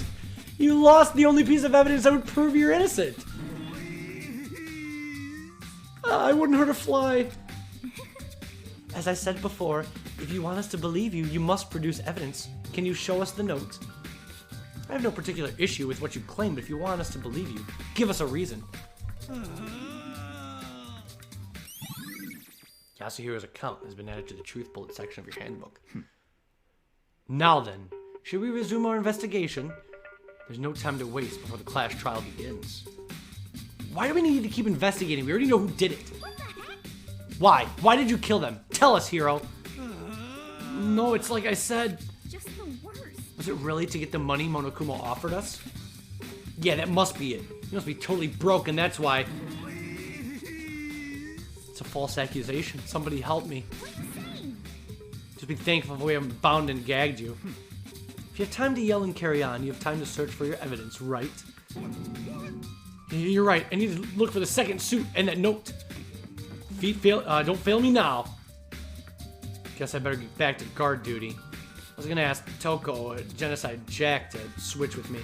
You lost the only piece of evidence that would prove you're innocent. I wouldn't hurt a fly. As I said before, if you want us to believe you, you must produce evidence. Can you show us the note? I have no particular issue with what you claim, but if you want us to believe you, give us a reason. Yasuhiro's account has been added to the truth bullet section of your handbook. Now then, should we resume our investigation? There's no time to waste before the class trial begins. Why do we need to keep investigating? We already know who did it. What the heck? Why? Why did you kill them? Tell us, Hiro. No, it's like I said. Just the worst. Was it really to get the money Monokuma offered us? Yeah, that must be it. You must be totally broke, and that's why. It's a false accusation. Somebody help me. Just be thankful we haven't bound and gagged you. If you have time to yell and carry on, you have time to search for your evidence, right? You're right. I need to look for the second suit and that note. Don't fail me now. Guess I better get back to guard duty. I was gonna ask Toko, Genocide Jack, to switch with me.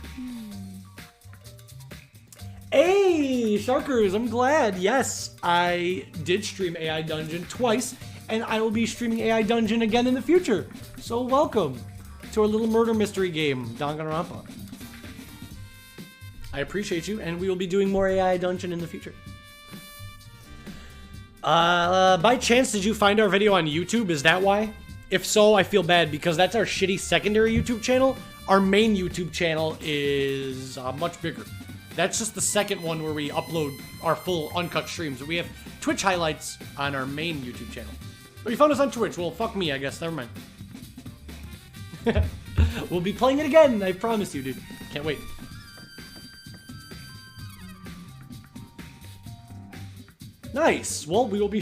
Hey, Sharkers, I'm glad. Yes, I did stream AI Dungeon twice, and I will be streaming AI Dungeon again in the future. So welcome to our little murder mystery game, Danganronpa. I appreciate you, and we will be doing more AI Dungeon in the future. By chance, did you find our video on YouTube? Is that why? If so, I feel bad because that's our shitty secondary YouTube channel. Our main YouTube channel is much bigger. That's just the second one where we upload our full uncut streams. We have Twitch highlights on our main YouTube channel. But you found us on Twitch. Well, fuck me, I guess. Never mind. We'll be playing it again. I promise you, dude. Can't wait. Nice. Well, we will be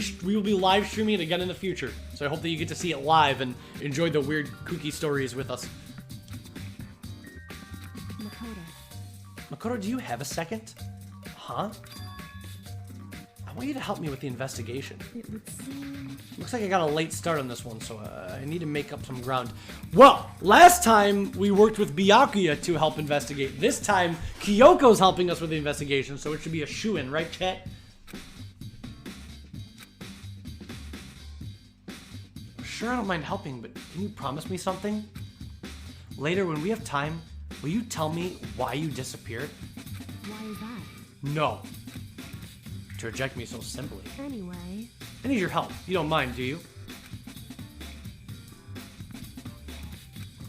live streaming it again in the future. So I hope that you get to see it live and enjoy the weird, kooky stories with us. Makoto, do you have a second? Huh? I want you to help me with the investigation. It would seem... Looks like I got a late start on this one, so I need to make up some ground. Well, last time we worked with Byakuya to help investigate. This time, Kyoko's helping us with the investigation, so it should be a shoo-in, right, chat? Sure, I don't mind helping, but can you promise me something? Later, when we have time, will you tell me why you disappeared? Why is that? No. To reject me so simply. Anyway... I need your help. You don't mind, do you?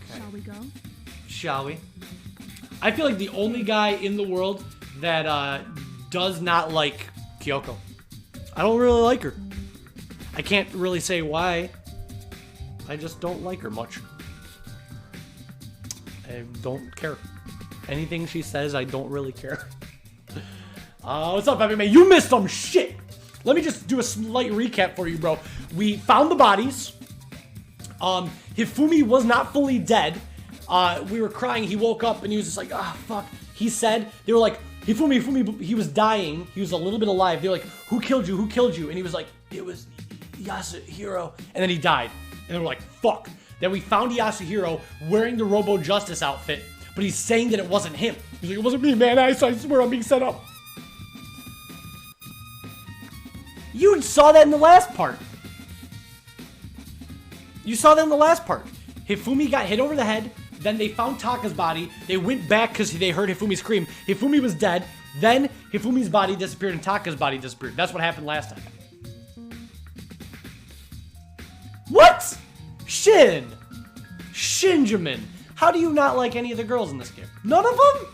Okay. Shall we go? Shall we? I feel like the only guy in the world that does not like Kyoko. I don't really like her. I can't really say why. I just don't like her much. I don't care. Anything she says, I don't really care. What's up, Happy Man? You missed some shit! Let me just do a slight recap for you, bro. We found the bodies. Hifumi was not fully dead. We were crying. He woke up and he was just like, ah, fuck. He said, they were like, Hifumi, he was dying. He was a little bit alive. They were like, who killed you? Who killed you? And he was like, it was Yasuhiro. And then he died. And they were like, fuck. Then we found Yasuhiro wearing the Robo Justice outfit, but he's saying that it wasn't him. He's like, it wasn't me, man. I swear I'm being set up. You saw that in the last part. You saw that in the last part. Hifumi got hit over the head. Then they found Taka's body. They went back because they heard Hifumi scream. Hifumi was dead. Then Hifumi's body disappeared and Taka's body disappeared. That's what happened last time. What? Shinjamin. How do you not like any of the girls in this game? None of them?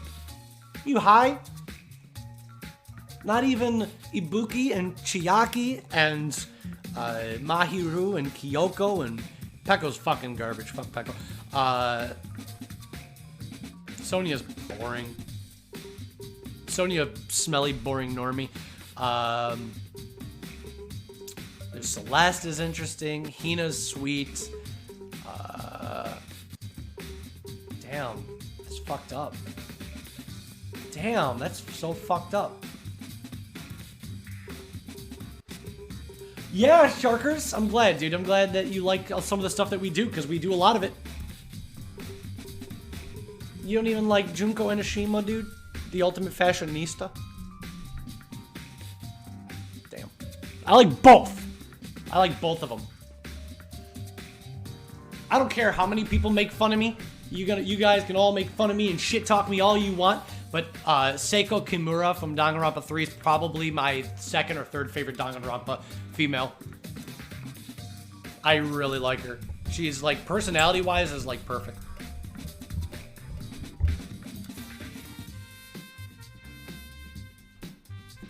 You high? Not even Ibuki and Chiaki and Mahiru and Kyoko and Pekko's fucking garbage. Fuck Pekko. Sonia's boring. Sonia, smelly, boring normie. There's Celeste is interesting. Hina's sweet. Damn, that's fucked up. Damn, that's so fucked up. Yeah, Sharkers, I'm glad, dude. I'm glad that you like some of the stuff that we do, because we do a lot of it. You don't even like Junko Enoshima, dude? The ultimate fashionista? Damn. I like both. I like both of them. I don't care how many people make fun of me. You guys can all make fun of me and shit talk me all you want, but Seiko Kimura from Danganronpa 3 is probably my second or third favorite Danganronpa female. I really like her. She's like, personality-wise, is like perfect.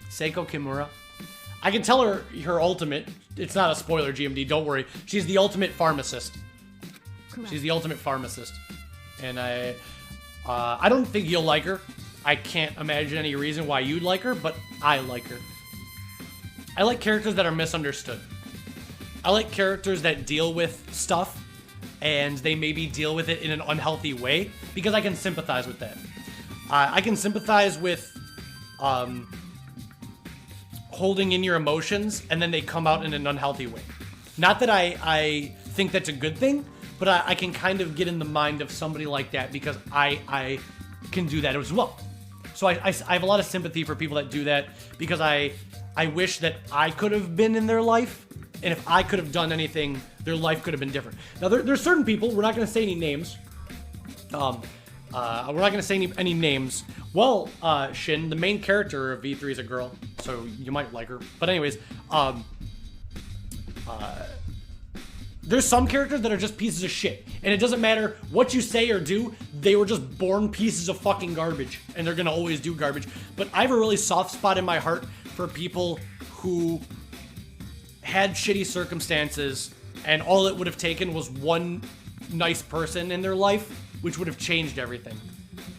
Seiko Kimura. I can tell her ultimate. It's not a spoiler, GMD, don't worry. She's the ultimate pharmacist. Correct. She's the ultimate pharmacist. And I don't think you'll like her. I can't imagine any reason why you'd like her, but I like her. I like characters that are misunderstood. I like characters that deal with stuff, and they maybe deal with it in an unhealthy way, because I can sympathize with that. I can sympathize with holding in your emotions, and then they come out in an unhealthy way. Not that I think that's a good thing, but I can kind of get in the mind of somebody like that, because I can do that as well. So I have a lot of sympathy for people that do that, because I wish that I could have been in their life, and if I could have done anything, their life could have been different. Now, there's certain people, we're not going to say any names. We're not going to say any names. Well, Shin, the main character of V3 is a girl, so you might like her. But anyways, There's some characters that are just pieces of shit, and it doesn't matter what you say or do, they were just born pieces of fucking garbage, and they're gonna always do garbage. But I have a really soft spot in my heart for people who had shitty circumstances, and all it would have taken was one nice person in their life, which would have changed everything.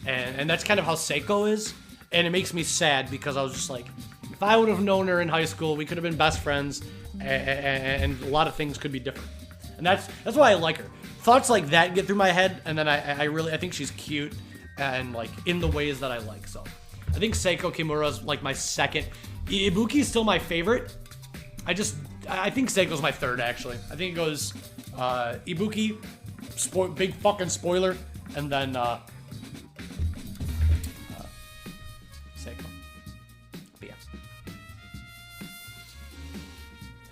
And that's kind of how Seiko is, and it makes me sad because I was just like, if I would have known her in high school, we could have been best friends, and a lot of things could be different. And that's why I like her. Thoughts like that get through my head, and then I think she's cute and like in the ways that I like. So I think Seiko Kimura is like my second. Ibuki is still my favorite. I think Seiko's my third actually. I think it goes Ibuki, big fucking spoiler, and then Seiko. But yeah.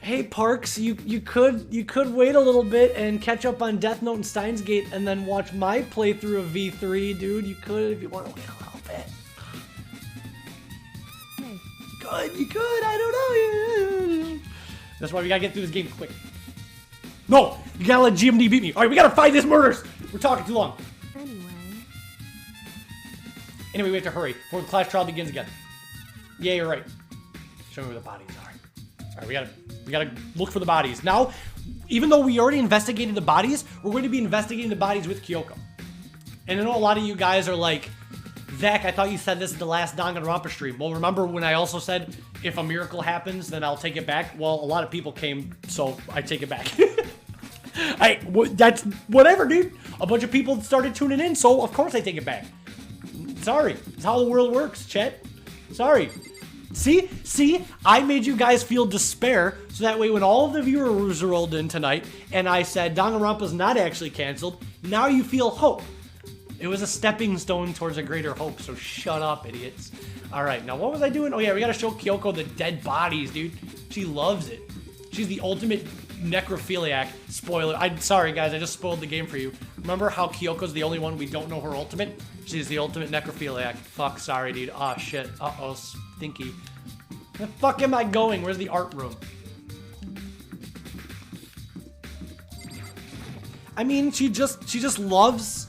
Hey Parks, you could wait a little bit and catch up on Death Note and Steins Gate and then watch my playthrough of V3, dude. You could if you want to wait a little bit. Hey, You could, I don't know. That's why we gotta get through this game quick. No, you gotta let GMD beat me. All right, we gotta find this murders. We're talking too long. Anyway, we have to hurry before the class trial begins again. Yeah, you're right. Show me where the bodies are. All right, we gotta look for the bodies. Now, even though we already investigated the bodies, we're going to be investigating the bodies with Kyoko. And I know a lot of you guys are like, Zach, I thought you said this is the last Danganronpa stream. Well, remember when I also said, if a miracle happens, then I'll take it back? Well, a lot of people came, so I take it back. That's whatever, dude. A bunch of people started tuning in, so of course I take it back. Sorry. It's how the world works, Chet. Sorry. See, I made you guys feel despair, so that way when all of the viewers rolled in tonight, and I said Danganronpa's not actually canceled, now you feel hope. It was a stepping stone towards a greater hope, so shut up, idiots. Alright, now what was I doing? Oh yeah, we gotta show Kyoko the dead bodies, dude. She loves it. She's the ultimate necrophiliac. Spoiler. I'm sorry, guys, I just spoiled the game for you. Remember how Kyoko's the only one we don't know her ultimate? She's the ultimate necrophiliac. Fuck, sorry, dude. Aw, shit. Uh-oh, stinky. Where the fuck am I going? Where's the art room? I mean, she just loves...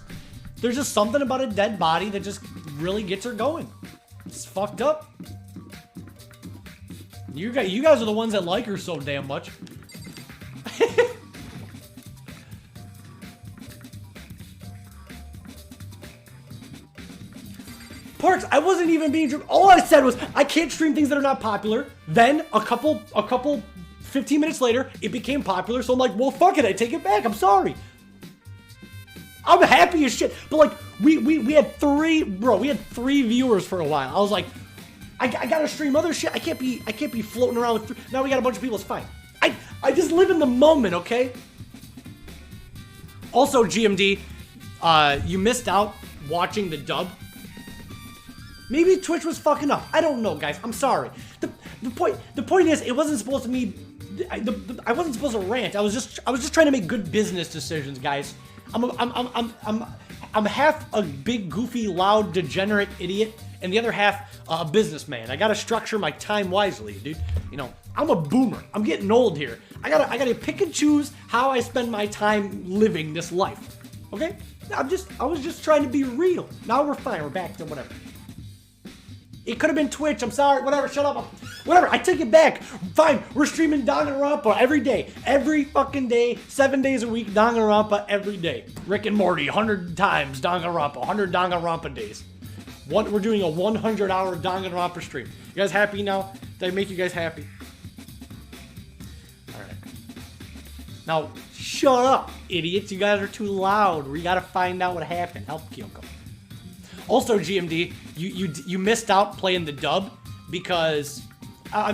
There's just something about a dead body that just really gets her going. It's fucked up. You guys are the ones that like her so damn much. Parks, I wasn't even being... All I said was, I can't stream things that are not popular. Then, a couple 15 minutes later, it became popular, so I'm like, well, fuck it, I take it back, I'm sorry. I'm happy as shit, but like, we had three viewers for a while. I was like, I gotta stream other shit. I can't be floating around with now we got a bunch of people, it's fine. I just live in the moment, okay? Also, GMD, you missed out watching the dub. Maybe Twitch was fucking up. I don't know, guys. I'm sorry. The point is, it wasn't supposed to be. I wasn't supposed to rant. I was just trying to make good business decisions, guys. I'm half a big, goofy, loud, degenerate idiot, and the other half a businessman. I gotta structure my time wisely, dude. You know, I'm a boomer. I'm getting old here. I gotta pick and choose how I spend my time living this life. Okay? I was just trying to be real. Now we're fine. We're back to whatever. It could have been Twitch. I'm sorry. Whatever. Shut up. Whatever. I take it back. Fine. We're streaming Danganronpa every day. Every fucking day. 7 days a week. Danganronpa every day. Rick and Morty. 100 times Danganronpa. 100 Danganronpa days. We're doing a 100-hour Danganronpa stream. You guys happy now? Did I make you guys happy? Alright. Now, shut up, idiots. You guys are too loud. We gotta find out what happened. Help Kyoko. Also, GMD, you missed out playing the dub because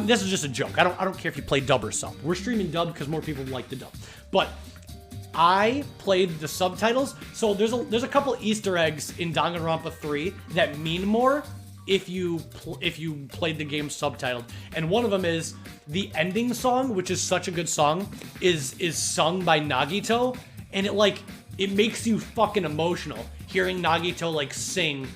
this is just a joke. I don't care if you play dub or sub. We're streaming dub because more people like the dub. But I played the subtitles, so there's a couple Easter eggs in Danganronpa 3 that mean more if you played the game subtitled. And one of them is the ending song, which is such a good song, is sung by Nagito, and it makes you fucking emotional hearing Nagito like sing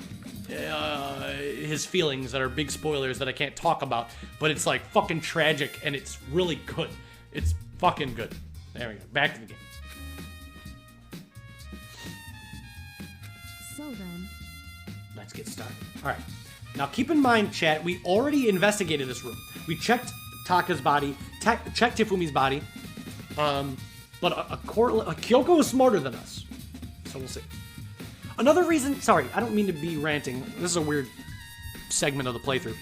his feelings that are big spoilers that I can't talk about, but it's like fucking tragic and it's really good. It's Fucking good. There we go. Back to the game. So then, Let's get started. All right. Now, keep in mind, chat, we already investigated this room. We checked Taka's body, checked Tifumi's body, but Kyoko is smarter than us. So we'll see. Another reason, sorry, I don't mean to be ranting. This is a weird segment of the playthrough.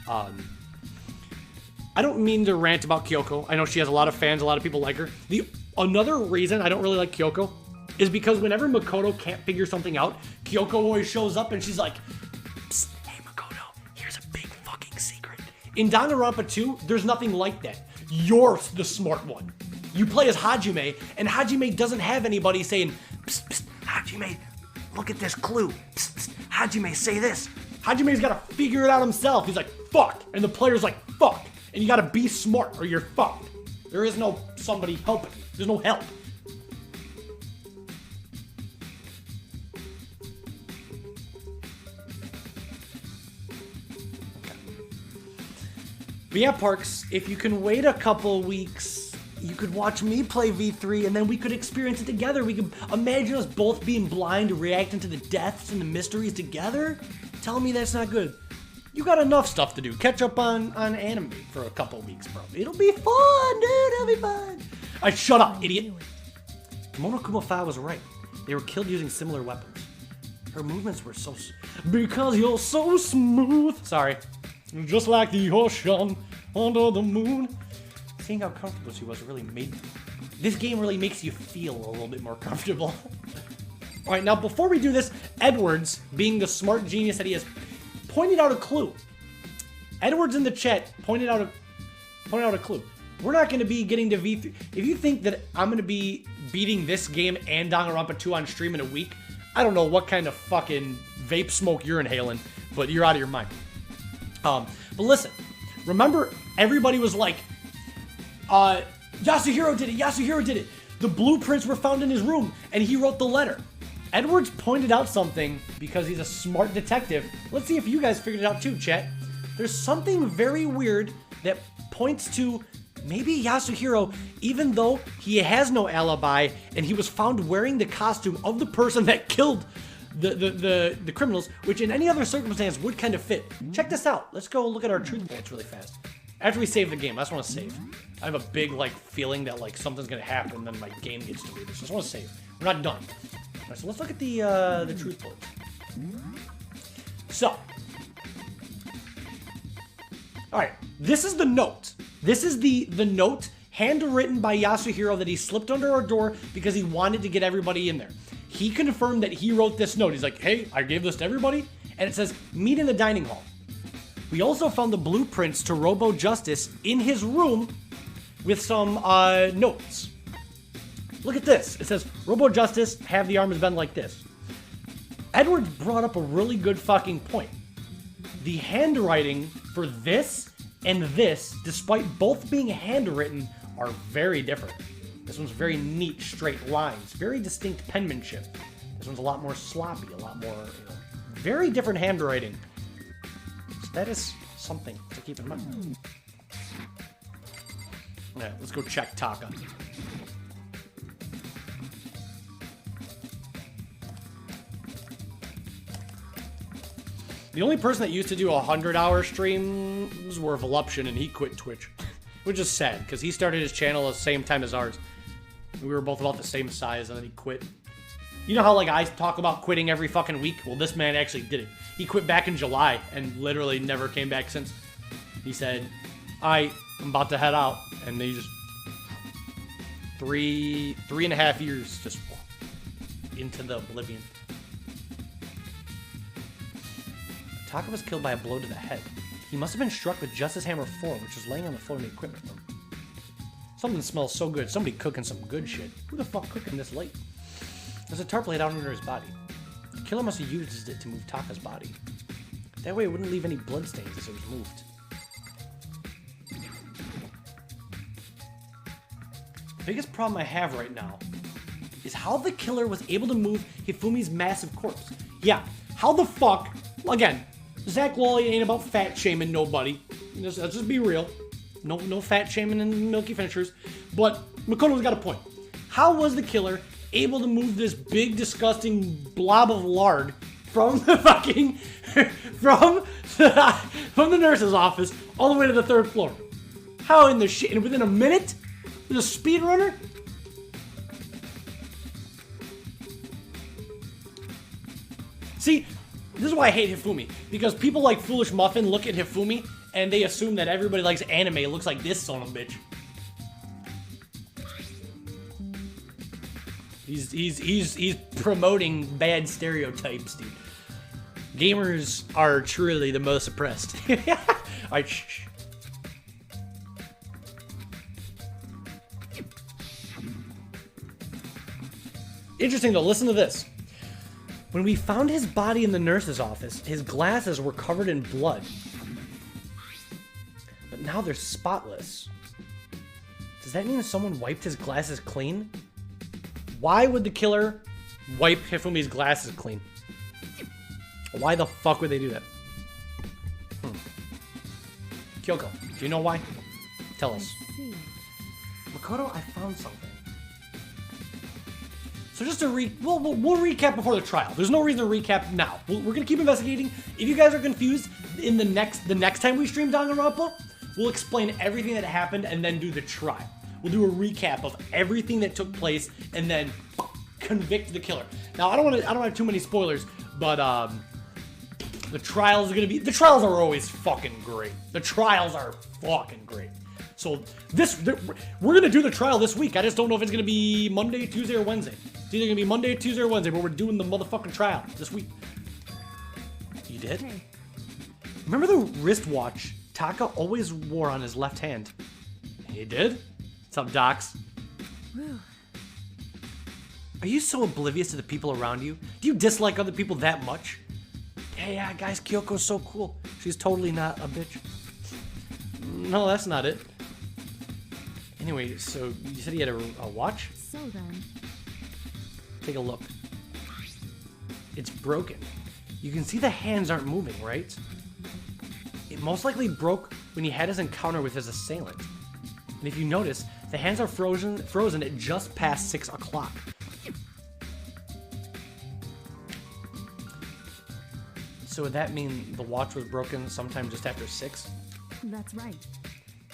I don't mean to rant about Kyoko. I know she has a lot of fans, a lot of people like her. Another reason I don't really like Kyoko is because whenever Makoto can't figure something out, Kyoko always shows up and she's like, "Psst, hey Makoto, here's a big fucking secret." In Danganronpa 2, there's nothing like that. You're the smart one. You play as Hajime, and Hajime doesn't have anybody saying, "Psst, psst, Hajime, look at this clue. Psst, psst, Hajime, say this." Hajime's gotta figure it out himself. He's like, "Fuck," and the player's like, "Fuck," and you gotta be smart or you're fucked. There is no somebody helping you. There's no help. But yeah, Parks, if you can wait a couple weeks, you could watch me play V3 and then we could experience it together. We could imagine us both being blind, reacting to the deaths and the mysteries together. Tell me that's not good. You got enough stuff to do. Catch up on anime for a couple weeks, bro. It'll be fun, dude. It'll be fun. All right, shut up, idiot. Monokuma Fa was right. They were killed using similar weapons. Her movements were so... Because you're so smooth. Sorry. Just like the ocean under the moon. Seeing how comfortable she was really made... This game really makes you feel a little bit more comfortable. Alright, now before we do this, Edwards, being the smart genius that he is, pointed out a clue. Edwards in the chat pointed out a clue. We're not going to be getting to V3. If you think that I'm going to be beating this game and Danganronpa 2 on stream in a week, I don't know what kind of fucking vape smoke you're inhaling, but you're out of your mind. But listen, remember everybody was like, Yasuhiro did it, Yasuhiro did it. The blueprints were found in his room, and he wrote the letter. Edwards pointed out something because he's a smart detective. Let's see if you guys figured it out too, chat. There's something very weird that points to maybe Yasuhiro, even though he has no alibi, and he was found wearing the costume of the person that killed the criminals, which in any other circumstance would kind of fit. Check this out. Let's go look at our truth bullets really fast. After we save the game, I just want to save. I have a big feeling that something's gonna happen, and then my game gets deleted. So I just want to save. We're not done. All right, so let's look at the truth bullets. So, all right, this is the note. This is the note handwritten by Yasuhiro that he slipped under our door because he wanted to get everybody in there. He confirmed that he wrote this note. He's like, "Hey, I gave this to everybody," and it says, "Meet in the dining hall." We also found the blueprints to Robo Justice in his room with some notes. Look at this. It says, "Robo Justice, have the arms bend like this." Edwards brought up a really good fucking point. The handwriting for this and this, despite both being handwritten, are very different. This one's very neat, straight lines, very distinct penmanship. This one's a lot more sloppy, a lot more, very different handwriting. So that is something to keep in mind. All right, let's go check Taka. The only person that used to do 100-hour streams were Voluption, and he quit Twitch. Which is sad, because he started his channel at the same time as ours. We were both about the same size, and then he quit. You know how, I talk about quitting every fucking week? Well, this man actually did it. He quit back in July, and literally never came back since. He said, I'm about to head out. And they just... Three and a half years just into the oblivion. Taka was killed by a blow to the head. He must have been struck with Justice Hammer 4, which was laying on the floor in the equipment room. Something smells so good. Somebody cooking some good shit. Who the fuck cooking this late? There's a tarp laid out under his body. The killer must have used it to move Taka's body. That way it wouldn't leave any bloodstains as it was moved. The biggest problem I have right now is how the killer was able to move Hifumi's massive corpse. Yeah, how the fuck... Again, Zach Lawley ain't about fat shaming nobody. Let's just be real. No fat shaming and milky finishers. But Makoto's got a point. How was the killer able to move this big, disgusting blob of lard from the fucking from the nurse's office all the way to the 3rd floor? How in the shit? And within a minute, with a speedrunner? See, this is why I hate Hifumi, because people like Foolish Muffin look at Hifumi and they assume that everybody likes anime looks like this son of a bitch. He's promoting bad stereotypes, dude. Gamers are truly the most oppressed. Alright, shh. Interesting though, listen to this. When we found his body in the nurse's office, his glasses were covered in blood. But now they're spotless. Does that mean someone wiped his glasses clean? Why would the killer wipe Hifumi's glasses clean? Why the fuck would they do that? Kyoko, do you know why? Tell us. Makoto, I found something. So just to we'll recap before the trial. There's no reason to recap now. We're gonna keep investigating. If you guys are confused, in the next time we stream Danganronpa, we'll explain everything that happened and then do the trial. We'll do a recap of everything that took place and then convict the killer. Now I don't have too many spoilers, but the trials are always fucking great. The trials are fucking great. So we're gonna do the trial this week. I just don't know if it's gonna be Monday, Tuesday, or Wednesday. It's either gonna be Monday, Tuesday, or Wednesday, but we're doing the motherfucking trial this week. You did? Hey. Remember the wristwatch Taka always wore on his left hand? He did? What's up, Docs? Whew. Are you so oblivious to the people around you? Do you dislike other people that much? Yeah, guys, Kyoko's so cool. She's totally not a bitch. No, that's not it. Anyway, so you said he had a watch? So then, Take a look. It's broken. You can see the hands aren't moving, right? It most likely broke when he had his encounter with his assailant. And if you notice, the hands are frozen at just past 6 o'clock. So would that mean the watch was broken sometime just after 6? that's right.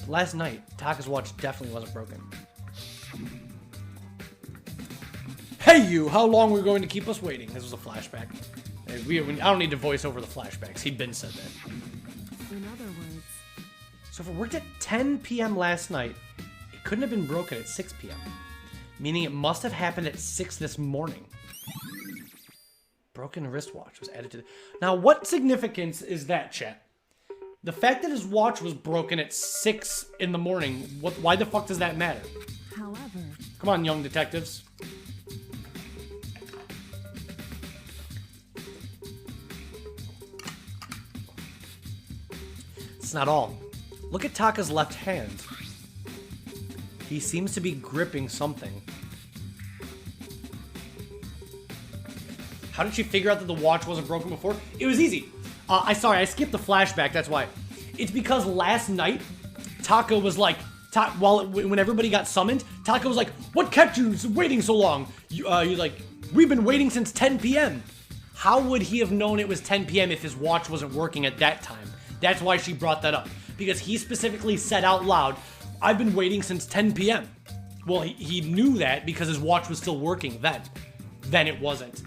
Last night, Taka's watch definitely wasn't broken. Hey you, how long were you going to keep us waiting? This was a flashback. I don't need to voice over the flashbacks. He'd been said that. In other words, So if it worked at 10 p.m. last night, it couldn't have been broken at 6 p.m. Meaning it must have happened at 6 this morning. Broken wristwatch was added to the... Now, what significance is that, chat? The fact that his watch was broken at 6 in the morning, why the fuck does that matter? however, Come on, young detectives. It's not all. Look at Taka's left hand. He seems to be gripping something. How did she figure out that the watch wasn't broken before? It was easy. I skipped the flashback, that's why. It's because last night, Taka was like, when everybody got summoned, Taka was like, what kept you waiting so long? You're like, we've been waiting since 10 p.m. How would he have known it was 10 p.m. if his watch wasn't working at that time? That's why she brought that up. Because he specifically said out loud, I've been waiting since 10 p.m. Well, he knew that because his watch was still working then. Then it wasn't.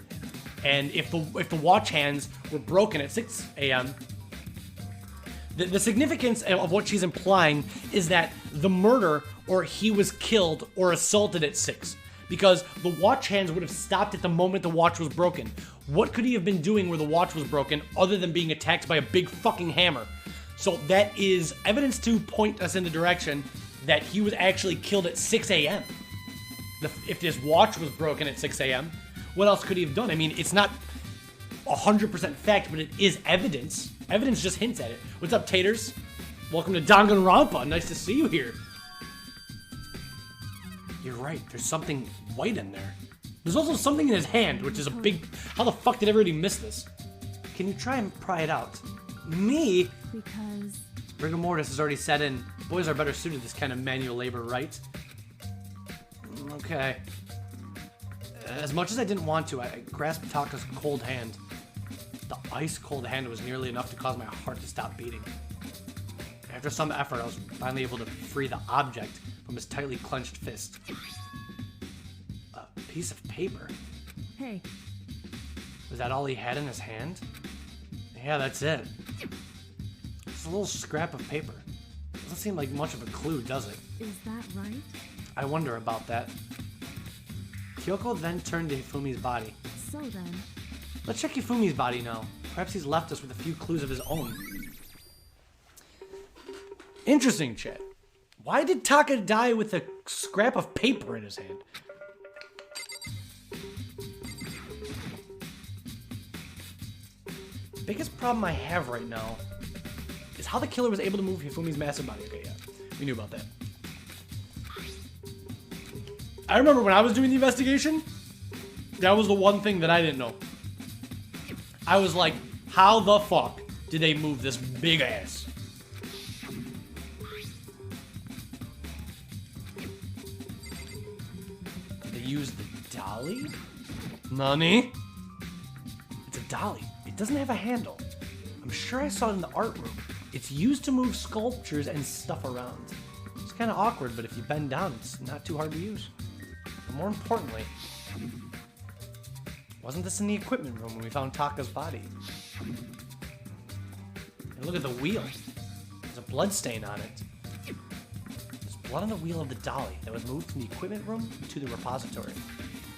And if the watch hands were broken at 6 a.m., the significance of what she's implying is that the murder or he was killed or assaulted at 6. Because the watch hands would have stopped at the moment the watch was broken. What could he have been doing where the watch was broken other than being attacked by a big fucking hammer? So that is evidence to point us in the direction that he was actually killed at 6 a.m. If his watch was broken at 6 a.m., what else could he have done? I mean, it's not 100% fact, but it is evidence. Evidence just hints at it. What's up, taters? Welcome to Danganronpa. Nice to see you here. You're right. There's something white in there. There's also something in his hand, which is a big... How the fuck did everybody miss this? Can you try and pry it out? Me? because Rigor mortis has already set in. Boys are better suited to this kind of manual labor, right? Okay. As much as I didn't want to, I grasped Taka's cold hand. The ice-cold hand was nearly enough to cause my heart to stop beating. After some effort, I was finally able to free the object from his tightly clenched fist. A piece of paper? Hey, Was that all he had in his hand? Yeah, that's it. It's a little scrap of paper. Doesn't seem like much of a clue, does it? is that right? I wonder about that. Kyoko then turned to Hifumi's body. So then, Let's check Hifumi's body now. Perhaps he's left us with a few clues of his own. Interesting, chat. Why did Taka die with a scrap of paper in his hand? Biggest problem I have right now is how the killer was able to move Hifumi's massive body. Okay, yeah, we knew about that. I remember when I was doing the investigation, that was the one thing that I didn't know. I was like, how the fuck did they move this big ass? Did they use the dolly? Nani? It's a dolly. It doesn't have a handle. I'm sure I saw it in the art room. It's used to move sculptures and stuff around. It's kind of awkward, but if you bend down, it's not too hard to use. But more importantly, wasn't this in the equipment room when we found Taka's body? And look at the wheel. There's a blood stain on it. There's blood on the wheel of the dolly that was moved from the equipment room to the repository.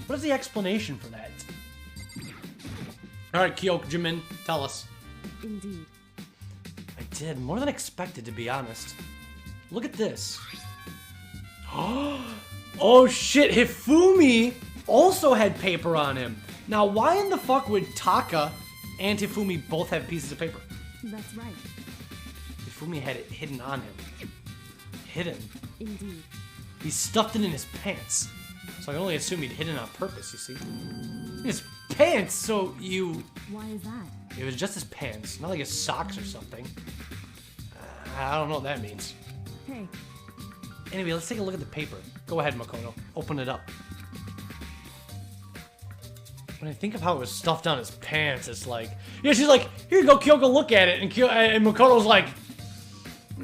What is the explanation for that? Alright, Kyoko, Jimin, tell us. indeed. I did, more than expected, to be honest. Look at this. Oh shit, Hifumi also had paper on him. Now, why in the fuck would Taka and Hifumi both have pieces of paper? That's right. Hifumi had it hidden on him. Hidden? Indeed. He stuffed it in his pants. So I only assume he'd hidden it on purpose, you see. His pants, so you... Why is that? It was just his pants, not like his socks or something. I don't know what that means. Hey, Anyway, let's take a look at the paper. Go ahead, Makoto. Open it up. When I think of how it was stuffed down his pants, it's like... Yeah, she's like, here you go, Kyoko, look at it. And Makoto's like,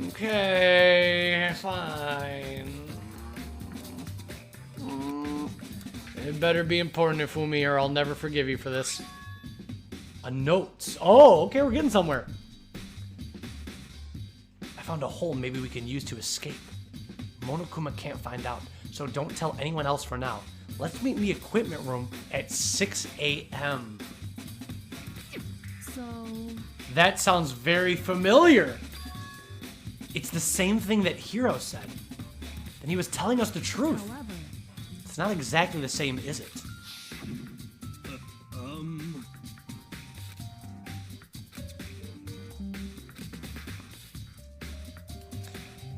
okay, fine. It better be important, Hifumi, or I'll never forgive you for this. A note. Oh, okay, we're getting somewhere. I found a hole maybe we can use to escape. Monokuma can't find out, so don't tell anyone else for now. Let's meet in the equipment room at 6 a.m. so... That sounds very familiar. It's the same thing that Hiro said. And he was telling us the truth. However, It's not exactly the same, is it?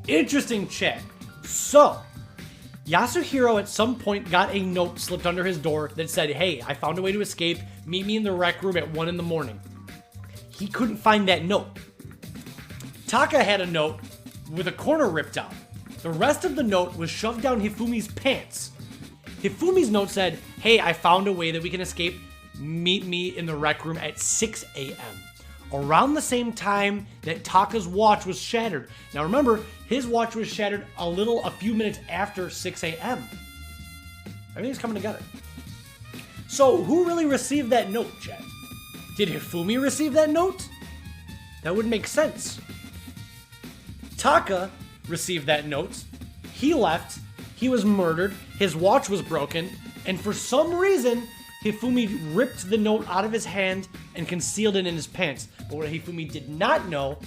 Interesting chat. So, Yasuhiro at some point got a note slipped under his door that said, hey, I found a way to escape. Meet me in the rec room at 1 in the morning. He couldn't find that note. Taka had a note with a corner ripped out. The rest of the note was shoved down Hifumi's pants. Hifumi's note said, hey, I found a way that we can escape. Meet me in the rec room at 6 a.m. Around the same time that Taka's watch was shattered. Now remember, his watch was shattered a few minutes after 6 a.m. Everything's coming together. So who really received that note, Chad? Did Hifumi receive that note? That would make sense. Taka received that note. He left. He was murdered. His watch was broken. And for some reason, Hifumi ripped the note out of his hand and concealed it in his pants. But what Hifumi did not know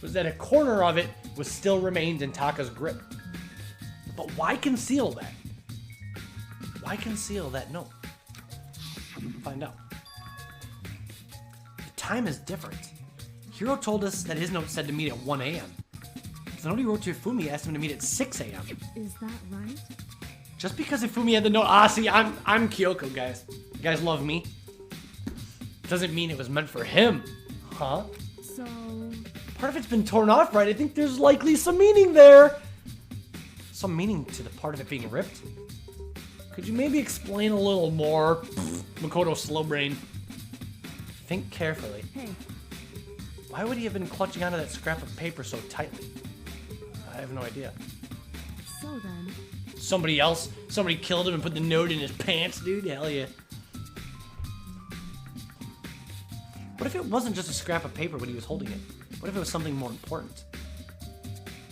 was that a corner of it was still remained in Taka's grip. But why conceal that? Why conceal that note? Find out. The time is different. Hiro told us that his note said to meet at 1 a.m. The note he wrote to Hifumi asked him to meet at 6 a.m. is that right? Just because Hifumi had the note... see, I'm Kyoko, guys. You guys love me. Doesn't mean it was meant for him. Huh? So... Part of it's been torn off, right? I think there's likely some meaning there. Some meaning to the part of it being ripped? Could you maybe explain a little more? Makoto Slowbrain. Think carefully. Hey, Why would he have been clutching onto that scrap of paper so tightly? I have no idea. so then, Somebody killed him and put the note in his pants, dude? Hell yeah. What if it wasn't just a scrap of paper when he was holding it? What if it was something more important?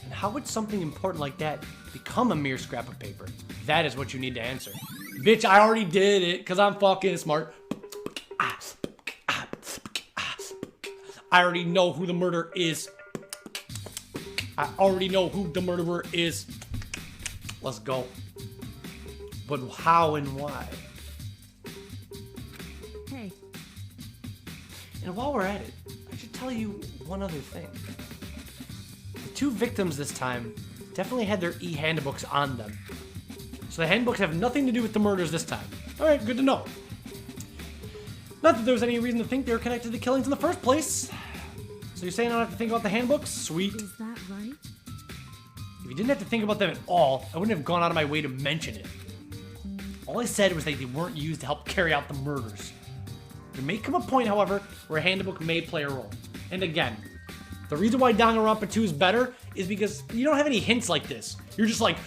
And how would something important like that become a mere scrap of paper? That is what you need to answer. Bitch, I already did it, because I'm fucking smart. I already know who the murderer is. I already know who the murderer is. Let's go. But how and why? hey, And while we're at it, I should tell you one other thing. The two victims this time definitely had their e-handbooks on them. So the handbooks have nothing to do with the murders this time. Alright, good to know. Not that there was any reason to think they were connected to the killings in the first place. So you're saying I don't have to think about the handbooks? Sweet. is that right? If you didn't have to think about them at all, I wouldn't have gone out of my way to mention it. All I said was that they weren't used to help carry out the murders. There may come a point, however, where a handbook may play a role. And again, the reason why Danganronpa 2 is better is because you don't have any hints like this. You're just like...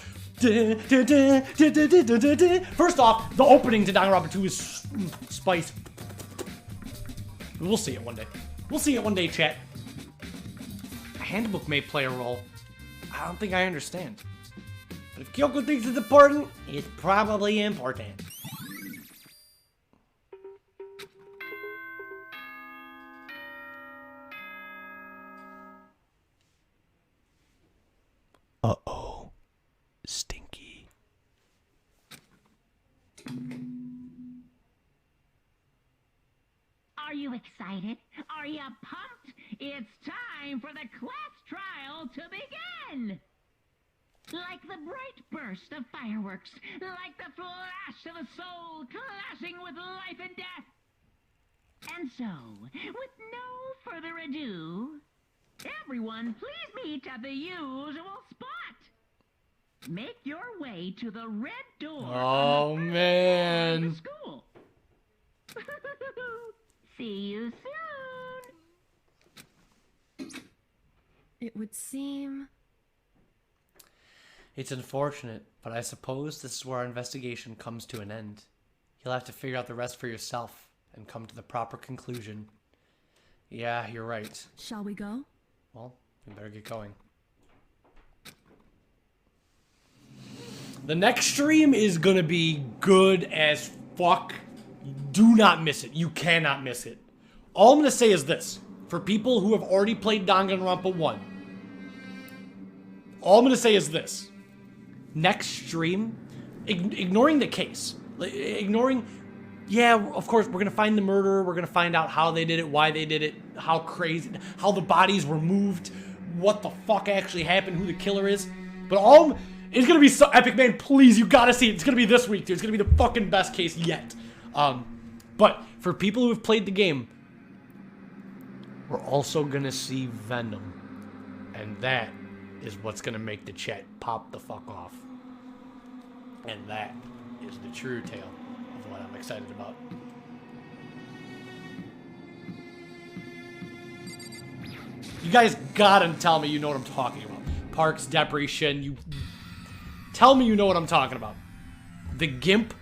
First off, the opening to Danganronpa 2 is spice. We'll see it one day. We'll see it one day, chat. A handbook may play a role. I don't think I understand. But if Kyoko thinks it's important, it's probably important. Uh-oh. Stinky. Are you excited? Are you pumped? It's time for the class trial to begin! Like the bright burst of fireworks, like the flash of a soul clashing with life and death. And so, with no further ado, everyone please meet at the usual spot. Make your way to the red door Oh, on the first man. floor of the school. See you soon. It would seem... It's unfortunate, but I suppose this is where our investigation comes to an end. You'll have to figure out the rest for yourself and come to the proper conclusion. Yeah, you're right. Shall we go? Well, we better get going. The next stream is gonna be good as fuck. Do not miss it. You cannot miss it. All I'm gonna say is this. For people who have already played Danganronpa 1, all I'm gonna say is this. Next stream, ignoring the case, ignoring, yeah, of course, we're gonna find the murderer, we're gonna find out how they did it, why they did it, how crazy, how the bodies were moved, what the fuck actually happened, who the killer is. But it's gonna be so epic, man. Please, you gotta see it. It's gonna be this week, dude. It's gonna be the fucking best case yet. But for people who have played the game, we're also gonna see Venom, and that is what's gonna make the chat pop the fuck off. And that is the true tale of what I'm excited about. You guys gotta tell me you know what I'm talking about. Parks, Depreciation, you... Tell me you know what I'm talking about. The Gimp?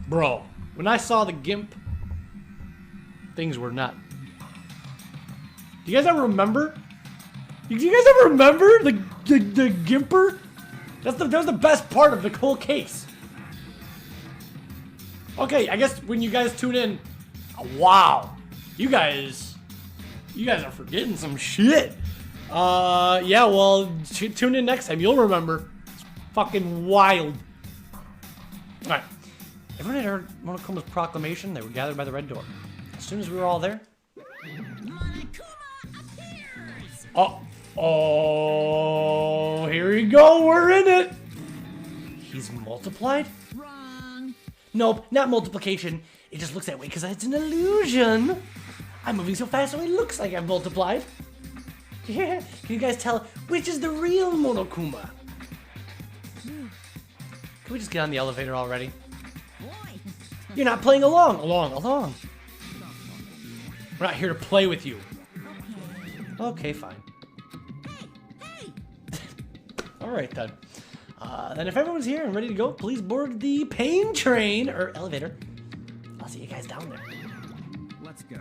Bro, when I saw the Gimp, things were not... Do you guys ever remember? Do you guys ever remember the Gimper? That was the best part of the whole case. Okay, I guess when you guys tune in, wow, you guys are forgetting some shit. Yeah, well, tune in next time. You'll remember. It's fucking wild. All right. Everyone had heard Monokuma's proclamation. They were gathered by the red door. As soon as we were all there. Monokuma appears! Oh, here we go. We're in it. He's multiplied? Wrong. Nope, not multiplication. It just looks that way because it's an illusion. I'm moving so fast so it looks like I've multiplied. Yeah. Can you guys tell which is the real Monokuma? Can we just get on the elevator already? Boy, You're not playing along. Along. We're not here to play with you. Okay, fine. hey! Alright then. Then if everyone's here and ready to go, please board the pain train, or elevator. I'll see you guys down there. Let's go.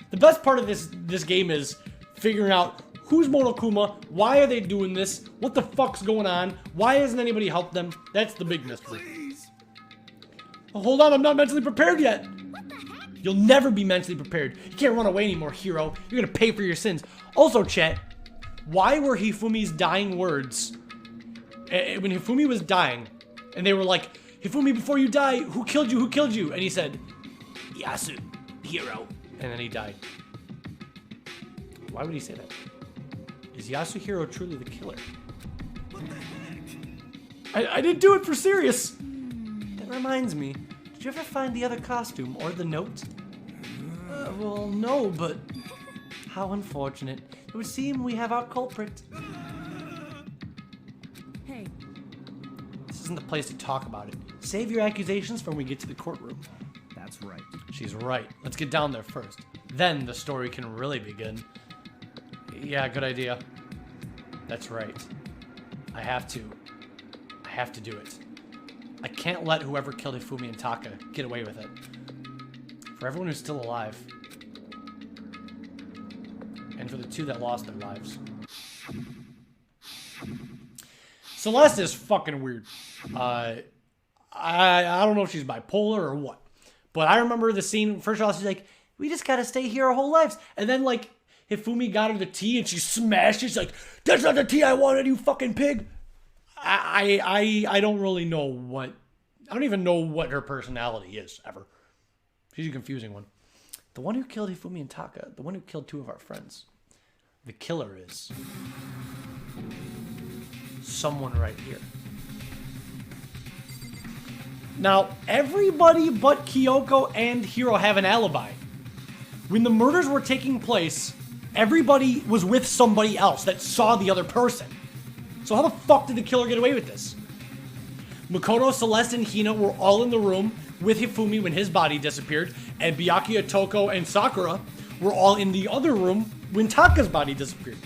The best part of this game is figuring out who's Monokuma, why are they doing this, what the fuck's going on, why hasn't anybody helped them? That's the big mystery. Oh, hold on, I'm not mentally prepared yet. What the heck? You'll never be mentally prepared. You can't run away anymore, hero. You're gonna pay for your sins. Also, chat, why were Hifumi's dying words, when Hifumi was dying, and they were like, Hifumi, before you die, who killed you? Who killed you? And he said, Yasu, hero. And then he died. Why would he say that? Is Yasuhiro truly the killer? What the heck? I didn't do it for serious. That reminds me. Did you ever find the other costume or the note? Well, no, but how unfortunate. It would seem we have our culprit. Hey, This isn't the place to talk about it. Save your accusations for when we get to the courtroom. That's right. She's right. Let's get down there first. Then the story can really begin. Yeah, good idea. That's right. I have to do it. I can't let whoever killed Hifumi and Taka get away with it. For everyone who's still alive. And for the two that lost their lives. Celeste is fucking weird. I don't know if she's bipolar or what. But I remember the scene, first of all, she's like, we just gotta stay here our whole lives. And then, like, Hifumi got her the tea and she smashed it. She's like, that's not the tea I wanted, you fucking pig. I don't really know what... I don't even know what her personality is, ever. She's a confusing one. The one who killed Hifumi and Taka, the one who killed two of our friends. The killer is... someone right here. Now, everybody but Kyoko and Hiro have an alibi. When the murders were taking place, everybody was with somebody else that saw the other person. So how the fuck did the killer get away with this? Makoto, Celeste, and Hina were all in the room with Hifumi when his body disappeared, and Byakuya, Toko, and Sakura were all in the other room when Taka's body disappeared.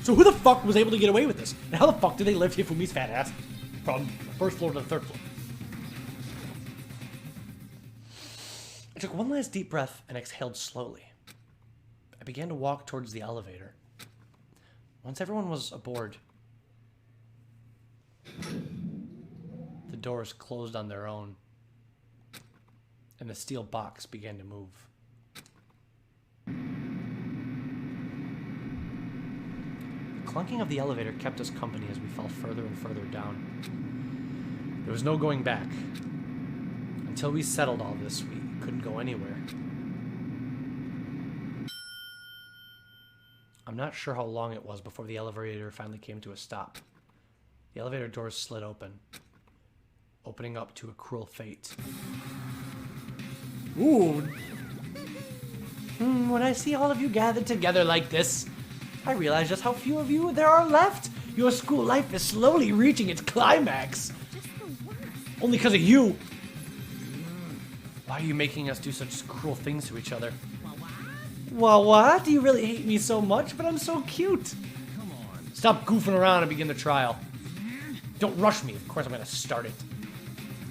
So who the fuck was able to get away with this? And how the fuck did they lift Hifumi's fat ass from the first floor to the third floor? I took one last deep breath and exhaled slowly. I began to walk towards the elevator. Once everyone was aboard, the doors closed on their own, and the steel box began to move. The clunking of the elevator kept us company as we fell further and further down. There was no going back. Until we settled all this, we couldn't go anywhere. I'm not sure how long it was before the elevator finally came to a stop. The elevator doors slid open, opening up to a cruel fate. Ooh. When I see all of you gathered together like this, I realize just how few of you there are left. Your school life is slowly reaching its climax. Just the worst. Only because of you. Why are you making us do such cruel things to each other? Well, what? Do you really hate me so much? But I'm so cute. Come on. Stop goofing around and begin the trial. Don't rush me. Of course I'm going to start it.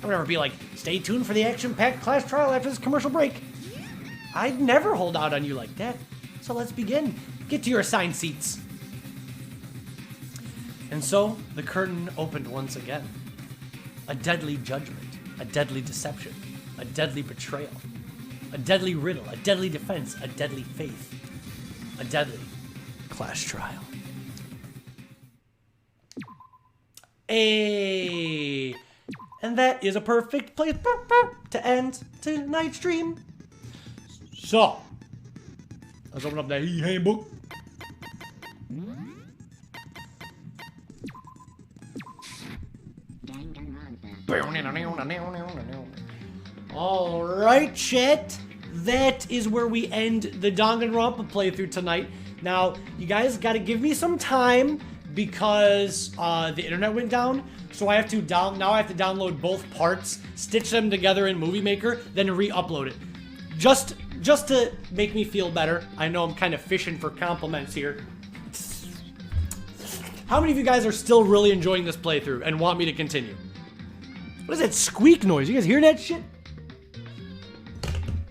I would never be like, stay tuned for the action-packed class trial after this commercial break. I'd never hold out on you like that. So let's begin. Get to your assigned seats. And so, the curtain opened once again. A deadly judgment. A deadly deception. A deadly betrayal. A deadly riddle. A deadly defense. A deadly faith. A deadly class trial. Hey, and that is a perfect place to end tonight's stream. So, let's open up that handbook. All right, chat. that is where we end the Danganronpa playthrough tonight. Now, you guys got to give me some time because the internet went down. So I have to download both parts, stitch them together in Movie Maker, then re-upload it. Just to make me feel better. I know I'm kind of fishing for compliments here. How many of you guys are still really enjoying this playthrough and want me to continue? What is that squeak noise? You guys hear that shit?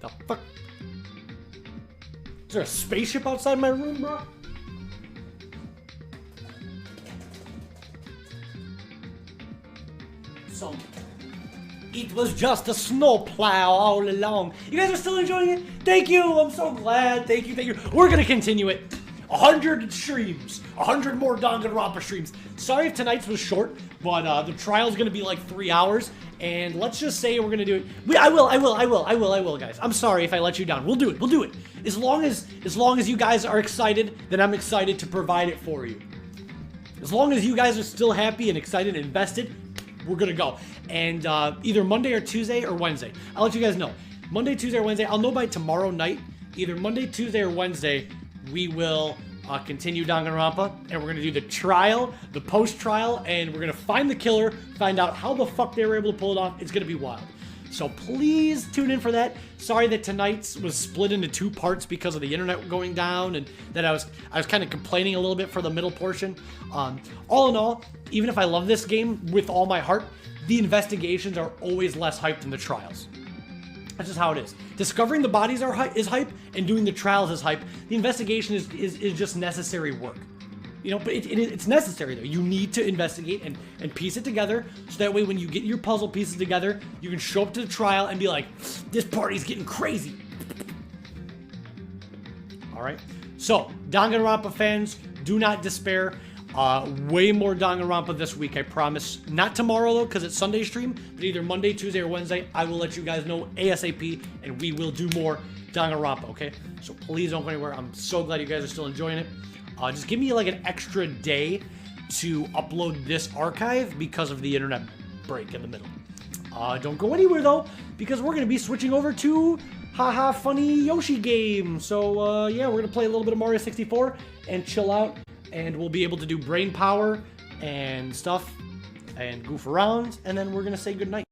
The fuck? Is there a spaceship outside my room, bro? So, it was just a snowplow all along. You guys are still enjoying it? Thank you. I'm so glad. Thank you. Thank you. We're gonna continue it. 100 streams. 100 more Danganronpa streams. Sorry if tonight's was short, but the trial's gonna be like 3 hours. And let's just say we're gonna do it. I will, guys. I'm sorry if I let you down. We'll do it. We'll do it. As long as you guys are excited, then I'm excited to provide it for you. As long as you guys are still happy and excited and invested, we're gonna go. And either Monday or Tuesday or Wednesday. I'll let you guys know. Monday, Tuesday, or Wednesday. I'll know by tomorrow night. Either Monday, Tuesday, or Wednesday, we will continue Danganronpa. And we're gonna do the trial, the post-trial, and we're gonna find the killer, find out how the fuck they were able to pull it off. It's gonna be wild. So please tune in for that. Sorry that tonight's was split into 2 parts because of the internet going down, and that I was kind of complaining a little bit for the middle portion. All in all, even if I love this game with all my heart, the investigations are always less hyped than the trials. That's just how it is. Discovering the bodies is hype, and doing the trials is hype. The investigation is just necessary work. You know, but it's necessary though. You need to investigate and piece it together, so that way when you get your puzzle pieces together, you can show up to the trial and be like, this party's getting crazy. Alright? So, Danganronpa fans, do not despair. Way more Danganronpa this week, I promise. Not tomorrow though, because it's Sunday stream, but either Monday, Tuesday, or Wednesday, I will let you guys know ASAP, and we will do more Danganronpa, okay? So please don't go anywhere. I'm so glad you guys are still enjoying it. Just give me like an extra day to upload this archive because of the internet break in the middle. Don't go anywhere though, because we're going to be switching over to haha funny Yoshi game. So yeah, we're going to play a little bit of Mario 64 and chill out, and we'll be able to do brain power and stuff and goof around, and then we're going to say goodnight.